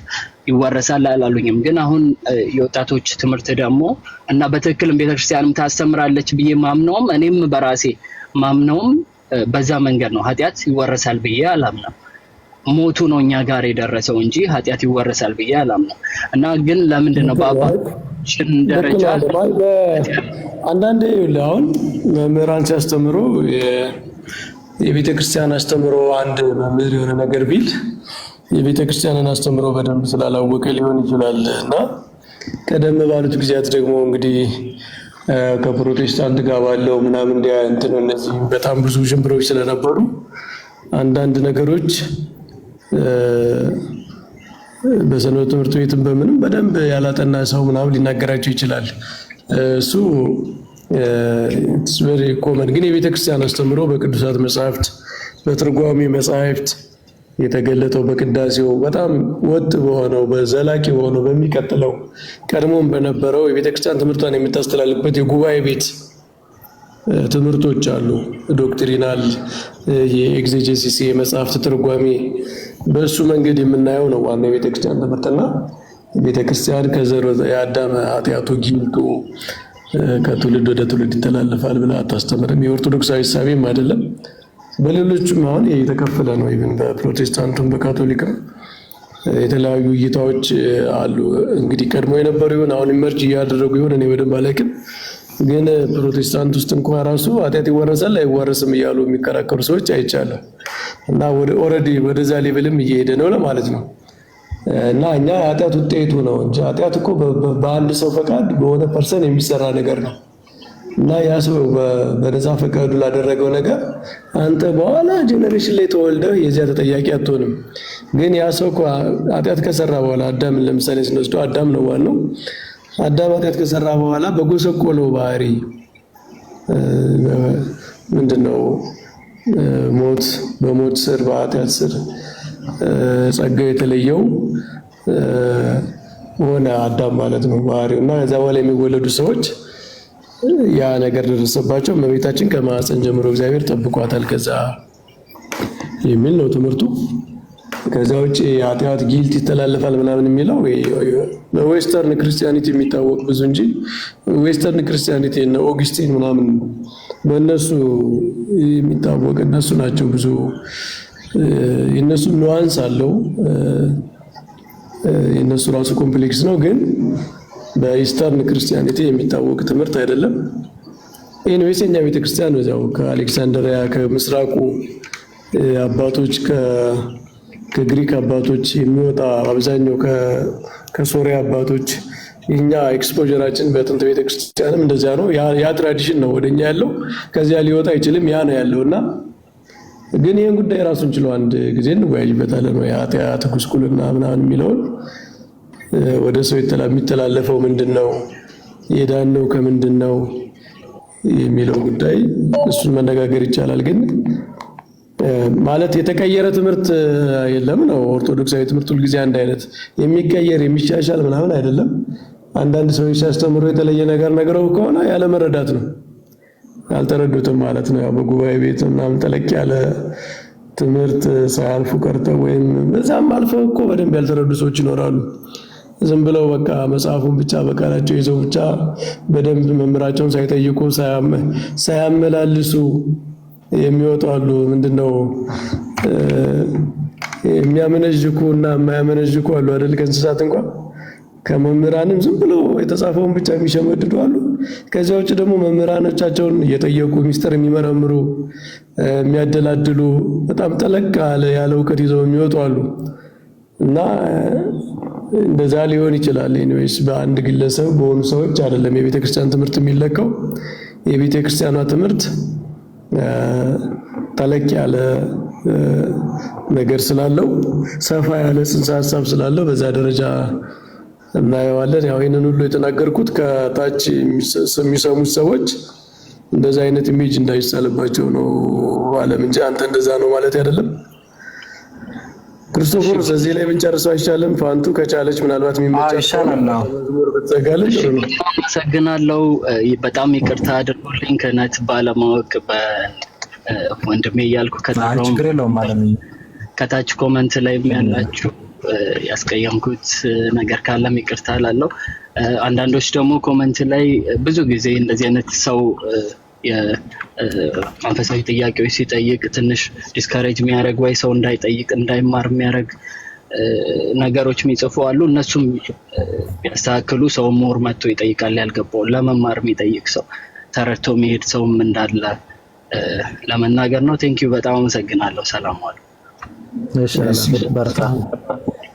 ይወረሳል አላሉኝም። ግን አሁን የወጣቶች ትምህርት ደግሞ እና በትክክልም ቤተክርስቲያንም ታስተምራለች ብዬ ማምነውም እኔም በራሴ ማምነውም በዛ መንገድ ነው። ኃጢአት ይወረሳል ብዬ አላምነም። ሞቱ ነው እኛ ጋር የደረሰው እንጂ ኃጢአት ይወረሳል ብዬ አላምነም። እና ግን ለምንድን ነው በአባቶችን ደረጃ አንዳንዴ አሁን መምህራን ሲያስተምሩ የቤተ ክርስቲያን አስተምሮ አንድ መምህር የሆነ ነገር ቢል የቤተ ክርስቲያንን አስተምሮ በደንብ ስላላወቀ ሊሆን ይችላል እና ቀደም ባሉት ጊዜያት ደግሞ እንግዲህ ከፕሮቴስታንት ጋር ባለው ምናምን እንትን እነዚህ በጣም ብዙ ጅምብሮች ስለነበሩ አንዳንድ ነገሮች በሰንበት ትምህርት ቤትም በምንም በደንብ ያላጠና ሰው ምናምን ሊናገራቸው ይችላል። እሱ ቨሪ ኮመን። ግን የቤተ ክርስቲያን አስተምሮ በቅዱሳት መጻሕፍት በትርጓሜ መጻሕፍት የተገለጠው በቅዳሴው በጣም ወጥ በሆነው በዘላቂ በሆነው በሚቀጥለው ቀድሞም በነበረው የቤተ ክርስቲያን ትምህርቷን የምታስተላልፍበት የጉባኤ ቤት ትምህርቶች አሉ። ዶክትሪናል የኤግዜጀሲስ የመጽሐፍት ትርጓሜ በእሱ መንገድ የምናየው ነው ዋናው የቤተ ክርስቲያን ትምህርትና ቤተ ክርስቲያን ከዘር የአዳም ኃጢአቱ ጊልጡ ከትውልድ ወደ ትውልድ ይተላለፋል ብላ አታስተምርም። የኦርቶዶክሳዊ ሳቤም አይደለም። በሌሎችም አሁን የተከፈለ ነው። ኢቭን በፕሮቴስታንቱም በካቶሊክም የተለያዩ እይታዎች አሉ። እንግዲህ ቀድሞ የነበሩ ይሆን አሁን ኢመርጅ እያደረጉ ይሆን እኔ በደንብ አላውቅም። ግን ፕሮቴስታንት ውስጥ እንኳን ራሱ ኃጢአት ይወረሳል አይወረስም እያሉ የሚከራከሩ ሰዎች አይቻለሁ እና ኦልሬዲ ወደዛ ሌቭልም እየሄደ ነው ለማለት ነው። እና እኛ ኃጢአት ውጤቱ ነው እንጂ ኃጢአት እኮ በአንድ ሰው ፈቃድ በሆነ ፐርሰን የሚሰራ ነገር ነው እና ያ ሰው በነፃ ፈቃዱ ላደረገው ነገር አንተ በኋላ ጄኔሬሽን ላይ ተወልደህ የዚያ ተጠያቂ አትሆንም። ግን ያ ሰው እኮ ኃጢአት ከሰራ በኋላ አዳምን ለምሳሌ ስንወስደው አዳም ነው ዋናው። አዳም ኃጢአት ከሰራ በኋላ በጎሰቆለው ባህሪ ምንድነው ሞት በሞት ስር በኃጢአት ስር ጸጋው የተለየው ሆነ አዳም ማለት ነው ባህሪው እና ከዛ በኋላ የሚወለዱ ሰዎች ያ ነገር ደረሰባቸው። እመቤታችን ከማህፀን ጀምሮ እግዚአብሔር ጠብቋታል ከዛ የሚል ነው ትምህርቱ። ከዛ ውጭ ኃጢአት ጊልት ይተላለፋል ምናምን የሚለው በዌስተርን ክርስቲያኒቲ የሚታወቅ ብዙ እንጂ ዌስተርን ክርስቲያኒቲ እና ኦግስቲን ምናምን በእነሱ የሚታወቅ እነሱ ናቸው ብዙ የነሱ ኑዋንስ አለው። የነሱ ራሱ ኮምፕሌክስ ነው፣ ግን በኢስተርን ክርስቲያኒቲ የሚታወቅ ትምህርት አይደለም። ኤኒዌይስ የኛ ቤተክርስቲያን ነው ከአሌክሳንድሪያ ከምስራቁ አባቶች ከግሪክ አባቶች የሚወጣ አብዛኛው ከሶሪያ አባቶች የኛ ኤክስፖዠራችን በጥንት ቤተክርስቲያንም እንደዚያ ነው። ያ ትራዲሽን ነው ወደኛ ያለው፣ ከዚያ ሊወጣ አይችልም። ያ ነው ያለውና ግን ይሄን ጉዳይ ራሱን ችሎ አንድ ጊዜ እንወያይበታለን። ነው የኃጢአት ጉስቁልና ምናምን የሚለውን ወደ ሰው የሚተላለፈው ምንድነው የዳነው ከምንድነው የሚለው ጉዳይ እሱን መነጋገር ይቻላል። ግን ማለት የተቀየረ ትምህርት የለም ነው። ኦርቶዶክሳዊ ትምህርት ሁልጊዜ አንድ አይነት የሚቀየር የሚሻሻል ምናምን አይደለም። አንዳንድ ሰዎች ሲያስተምሩ የተለየ ነገር ነግረው ከሆነ ያለ መረዳት ነው፣ አልተረዱትም ማለት ነው። ያው በጉባኤ ቤት ምናምን ጠለቅ ያለ ትምህርት ሳያልፉ ቀርተው ወይም በዛም አልፈው እኮ በደንብ ያልተረዱ ሰዎች ይኖራሉ። ዝም ብለው በቃ መጽሐፉን ብቻ በቃላቸው ይዘው ብቻ በደንብ መምህራቸውን ሳይጠይቁ ሳያመላልሱ የሚወጡ አሉ። ምንድነው የሚያመነጅኩ እና የማያመነጅኩ አሉ አይደል? ከእንስሳት እንኳን ከመምህራንም ዝም ብለው የተጻፈውን ብቻ የሚሸመድዱ አሉ። ከዚያ ውጭ ደግሞ መምህራኖቻቸውን እየጠየቁ ሚስጥር የሚመረምሩ የሚያደላድሉ በጣም ጠለቅ ያለ እውቀት ይዘው የሚወጡ አሉ። እና እንደዛ ሊሆን ይችላል። ኤኒዌይስ በአንድ ግለሰብ በሆኑ ሰዎች አይደለም የቤተ ክርስቲያን ትምህርት የሚለካው። የቤተ ክርስቲያኗ ትምህርት ጠለቅ ያለ ነገር ስላለው ሰፋ ያለ ጽንሰ ሐሳብ ስላለው በዛ ደረጃ እናየዋለን። ያው ይሄንን ሁሉ የተናገርኩት ከታች የሚሰሙት ሰዎች እንደዛ አይነት ኢሜጅ እንዳይሳልባቸው ነው ዓለም እንጂ አንተ እንደዛ ነው ማለት አይደለም። ክርስቶፎር እዚህ ላይ ብንጨርሰው አይቻልም? ፋንቱ ከቻለች ምናልባት ይሻላል። በተዘጋለች ነው። አመሰግናለሁ። በጣም ይቅርታ አድርጉልኝ ከነት ባለማወቅ በወንድሜ እያልኩ ችግር የለውም ማለት ነው። ከታች ኮመንት ላይ ያላችሁ ያስቀየምኩት ነገር ካለም ይቅርታ እላለሁ። አንዳንዶች ደግሞ ኮመንት ላይ ብዙ ጊዜ እንደዚህ አይነት ሰው የመንፈሳዊ ጥያቄዎች ሲጠይቅ ትንሽ ዲስካሬጅ የሚያደርግ ወይ ሰው እንዳይጠይቅ እንዳይማር የሚያደርግ ነገሮች የሚጽፉ አሉ። እነሱም ቢያስተካክሉ ሰው ሞር መጥቶ ይጠይቃል። ያልገባው ለመማር የሚጠይቅ ሰው ተረድቶ የሚሄድ ሰውም እንዳለ ለመናገር ነው። ቴንኪዩ፣ በጣም አመሰግናለሁ። ሰላም ዋሉ። በርታ።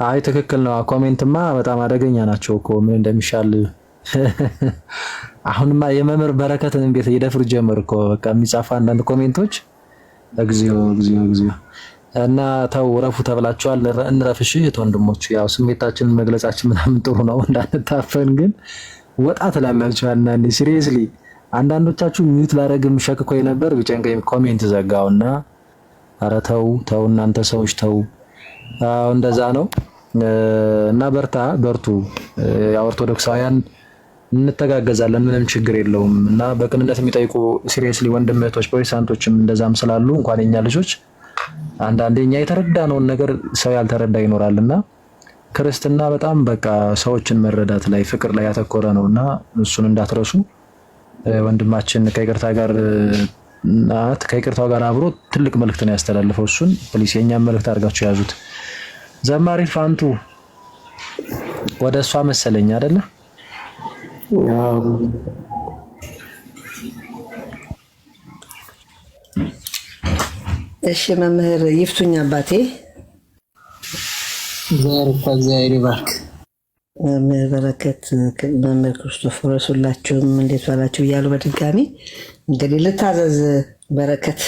አይ ትክክል ነው። ኮሜንትማ በጣም አደገኛ ናቸው እኮ ምን እንደሚሻል አሁንማ የመምህር በረከትን እንዴት ይደፍር ጀመር እኮ በቃ የሚጻፉ አንዳንድ ኮሜንቶች እግዚኦ። እና ተው ረፉ ተብላችኋል። እንረፍሽ ወንድሞች። ያው ስሜታችንን መግለጻችን ምናምን ጥሩ ነው እንዳንታፈን፣ ግን ወጣ ትላላችሁ አንዳንዴ። ሲሪየስሊ አንዳንዶቻችሁ ሚዩት ላደርግም ሸክኮኝ ነበር ቢጨንቀኝ ኮሜንት ዘጋውና ኧረ ተው እናንተ ሰዎች ተው። አዎ እንደዛ ነው። እና በርቱ። ያው ኦርቶዶክሳውያን እንተጋገዛለን፣ ምንም ችግር የለውም። እና በቅንነት የሚጠይቁ ሲሪየስሊ ወንድም እህቶች ፕሮቴስታንቶችም እንደዛም ስላሉ እንኳን የኛ ልጆች አንዳንዴ እኛ የተረዳነውን ነገር ሰው ያልተረዳ ይኖራልና ክርስትና በጣም በቃ ሰዎችን መረዳት ላይ ፍቅር ላይ ያተኮረ ነውና እሱን እንዳትረሱ። ወንድማችን ከይቅርታው ጋር አብሮ ትልቅ መልእክት ነው ያስተላልፈው። እሱን ፕሊስ የኛን መልእክት አድርጋችሁ ያዙት። ዘማሪ ፋንቱ ወደ እሷ መሰለኝ አይደለ? እሺ መምህር ይፍቱኝ አባቴ። እግዚአብሔር ይባርክ። መምህር በረከት፣ መምህር ክርስቶፎሮስ ሁላችሁም እንዴት ዋላችሁ እያሉ በድጋሚ እንግዲህ ልታዘዝ በረከት።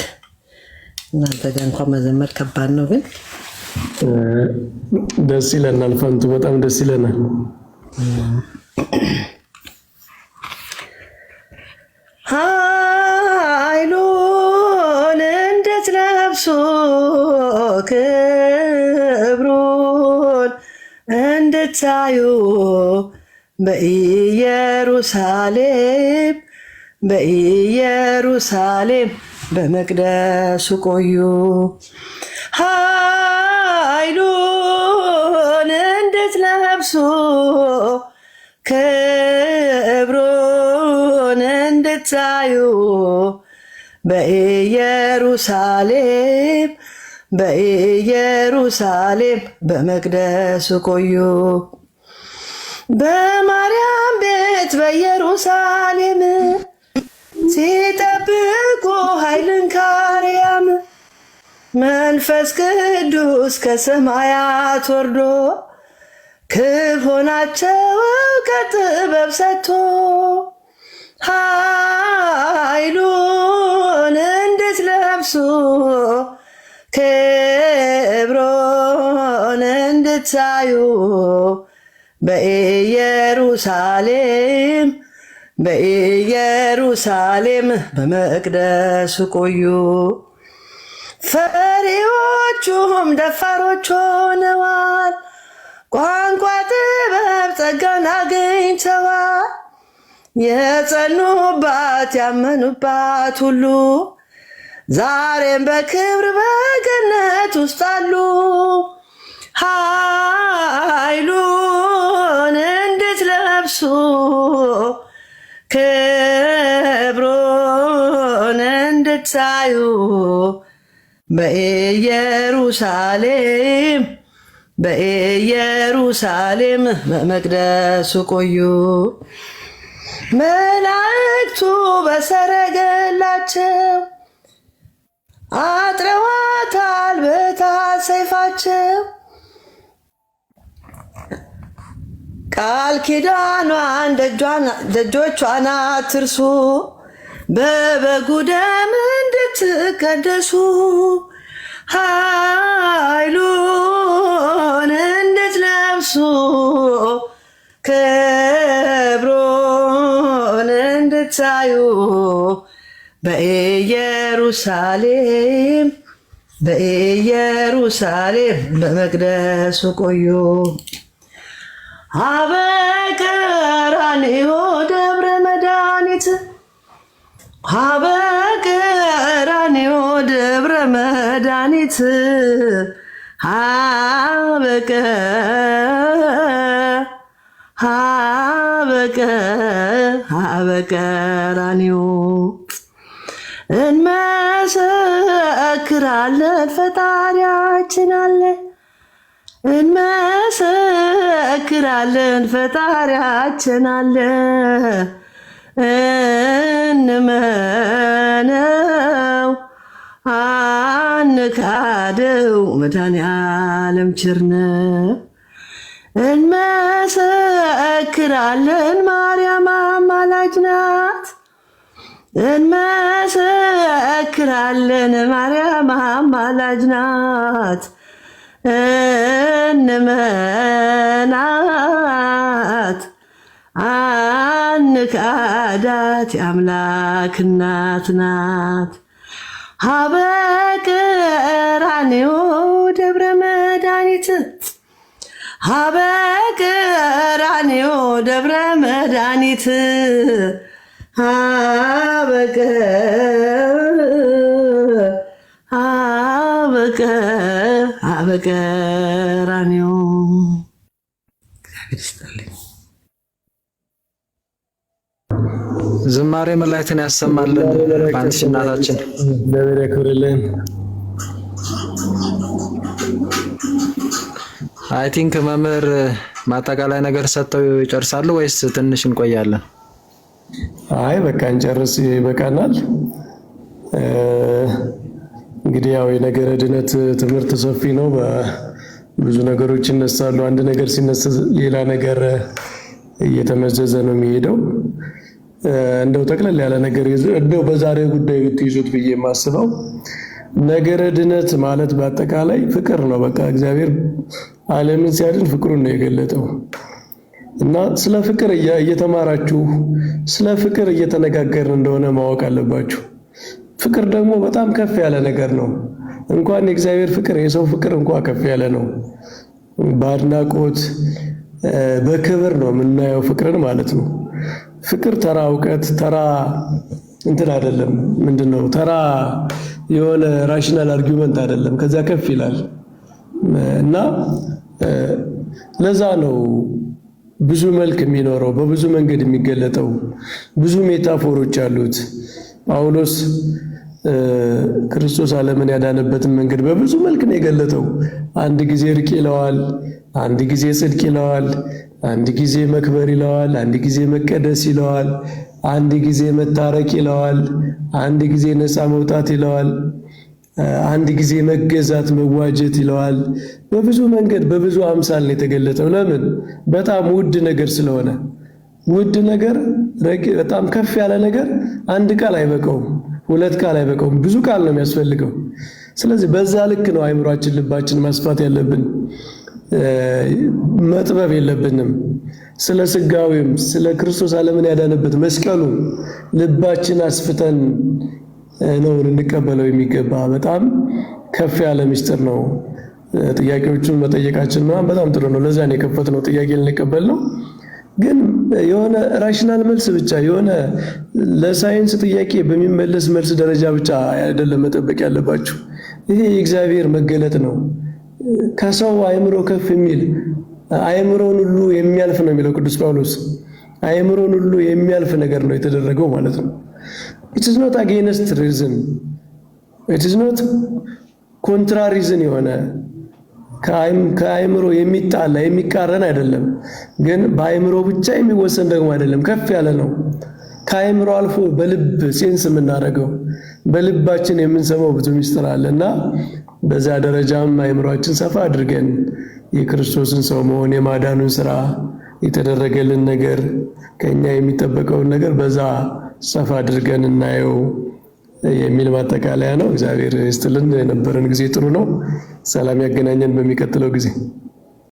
እናንተ ጋር እንኳን መዘመር ከባድ ነው፣ ግን ደስ ይለናል። ፋንቱ በጣም ደስ ይለናል። ኃይሉን እንዴት ለብሶ ክብሩን እንድታዩ በኢየሩሳሌም በመቅደሱ ቆዩ። ኃይሉን እንዴት ለብሶ ክብሩን እንድታዩ በኢየሩሳሌም በመቅደሱ ቆዩ። በማርያም ቤት በኢየሩሳሌም ሲጠብቁ ኃይልን ከአርያም መንፈስ ቅዱስ ከሰማያት ወርዶ ክብ ሆናቸው እውቀት ጥበብ ሰጥቶ ኃይሉን እንዴት ለብሶ ክብሩን እንድታዩ በኢየሩሳሌም በመቅደሱ ቆዩ። ፈሪዎቹም ደፋሮች ሆነዋል፣ ቋንቋ ጥበብ ጸጋን አግኝተዋል። የጸኑባት ያመኑባት ሁሉ ዛሬም በክብር በገነት ውስጥ አሉ። ኃይሉን እንድትለብሱ ክብሩን እንድታዩ በኢየሩሳሌም በመቅደሱ ቆዩ። መላእክቱ በሰረገላቸው አጥረዋታል በእሳት ሰይፋቸው። ቃል ኪዳኗን ደጆቿን አትርሱ፣ በበጉ ደም እንድትቀደሱ ኃይሉን እንድትለብሱ ክብሩን እንድታዩ በኢየሩሳሌም በመቅደሱ ቆዩ። አበ ቀራንዮ ደብረ መድኃኒት አበ ቀራንዮ ደብረ መድኃኒት አበ ቀራንዮ እንመሰክራለን ፈጣሪያችን አለ። እንመሰክራለን ፈጣሪያችን አለ። እንመነው አንካደው መድኃኔዓለም ቸር ነው። እንመሰክራለን ማርያም አማላጅ ናት። እንመሰክራለን ማርያም አማላጅ ናት። እንመናት አንካዳት የአምላክ እናት ናት። አበ ቀራንዮ ደብረ መድኃኒት አበ ቀራንዮ ደብረ መድኃኒት አበ ቀራንዮ ዝማሬ መላእክትን ያሰማልን። በአንቺ እናታችን እግዚአብሔር ያክብርልን። አይ ቲንክ መምህር ማጠቃላይ ነገር ሰጥተው ይጨርሳሉ ወይስ ትንሽ እንቆያለን? አይ በቃ እንጨርስ፣ ይበቃናል። እንግዲህ ያው የነገረ ድነት ትምህርት ሰፊ ነው። ብዙ ነገሮች ይነሳሉ። አንድ ነገር ሲነሳ ሌላ ነገር እየተመዘዘ ነው የሚሄደው። እንደው ጠቅለል ያለ ነገር እንደው በዛሬው ጉዳይ ብትይዙት ብዬ የማስበው ነገረ ድነት ማለት በአጠቃላይ ፍቅር ነው። በቃ እግዚአብሔር ዓለምን ሲያድን ፍቅሩን ነው የገለጠው እና ስለ ፍቅር እየተማራችሁ ስለ ፍቅር እየተነጋገርን እንደሆነ ማወቅ አለባችሁ። ፍቅር ደግሞ በጣም ከፍ ያለ ነገር ነው። እንኳን የእግዚአብሔር ፍቅር የሰው ፍቅር እንኳን ከፍ ያለ ነው። በአድናቆት በክብር ነው የምናየው ፍቅርን ማለት ነው። ፍቅር ተራ እውቀት ተራ እንትን አይደለም። ምንድነው ተራ የሆነ ራሽናል አርጊውመንት አይደለም። ከዛ ከፍ ይላል እና ለዛ ነው ብዙ መልክ የሚኖረው በብዙ መንገድ የሚገለጠው ብዙ ሜታፎሮች አሉት። ጳውሎስ ክርስቶስ ዓለምን ያዳነበትን መንገድ በብዙ መልክ ነው የገለጠው። አንድ ጊዜ እርቅ ይለዋል፣ አንድ ጊዜ ጽድቅ ይለዋል፣ አንድ ጊዜ መክበር ይለዋል፣ አንድ ጊዜ መቀደስ ይለዋል፣ አንድ ጊዜ መታረቅ ይለዋል፣ አንድ ጊዜ ነፃ መውጣት ይለዋል፣ አንድ ጊዜ መገዛት መዋጀት ይለዋል። በብዙ መንገድ በብዙ አምሳል ነው የተገለጠው። ለምን? በጣም ውድ ነገር ስለሆነ። ውድ ነገር በጣም ከፍ ያለ ነገር አንድ ቃል አይበቃውም፣ ሁለት ቃል አይበቃውም፣ ብዙ ቃል ነው የሚያስፈልገው። ስለዚህ በዛ ልክ ነው አይምሯችን ልባችን ማስፋት ያለብን፣ መጥበብ የለብንም። ስለ ስጋዊም ስለ ክርስቶስ ዓለምን ያዳነበት መስቀሉ ልባችን አስፍተን ነው ልንቀበለው የሚገባ። በጣም ከፍ ያለ ምስጢር ነው። ጥያቄዎቹን መጠየቃችን ነው በጣም ጥሩ ነው። ለዛ ነው የከፈትነው፣ ጥያቄ ልንቀበል ነው። ግን የሆነ ራሽናል መልስ ብቻ የሆነ ለሳይንስ ጥያቄ በሚመለስ መልስ ደረጃ ብቻ አይደለም መጠበቅ ያለባችሁ። ይሄ የእግዚአብሔር መገለጥ ነው። ከሰው አእምሮ ከፍ የሚል አእምሮን ሁሉ የሚያልፍ ነው የሚለው ቅዱስ ጳውሎስ። አእምሮን ሁሉ የሚያልፍ ነገር ነው የተደረገው ማለት ነው። it is not against reason, it is not contrary reason የሆነ ከአእምሮ የሚጣላ የሚቃረን አይደለም። ግን በአእምሮ ብቻ የሚወሰን ደግሞ አይደለም፣ ከፍ ያለ ነው። ከአእምሮ አልፎ በልብ ሴንስ የምናደርገው በልባችን የምንሰማው ብዙ ሚስጥር አለና በዛ ደረጃም አእምሮአችን ሰፋ አድርገን የክርስቶስን ሰው መሆን የማዳኑን ስራ የተደረገልን ነገር ከኛ የሚጠበቀውን ነገር በዛ ሰፋ አድርገን እናየው የሚል ማጠቃለያ ነው። እግዚአብሔር ይስጥልን። የነበረን ጊዜ ጥሩ ነው። ሰላም ያገናኘን በሚቀጥለው ጊዜ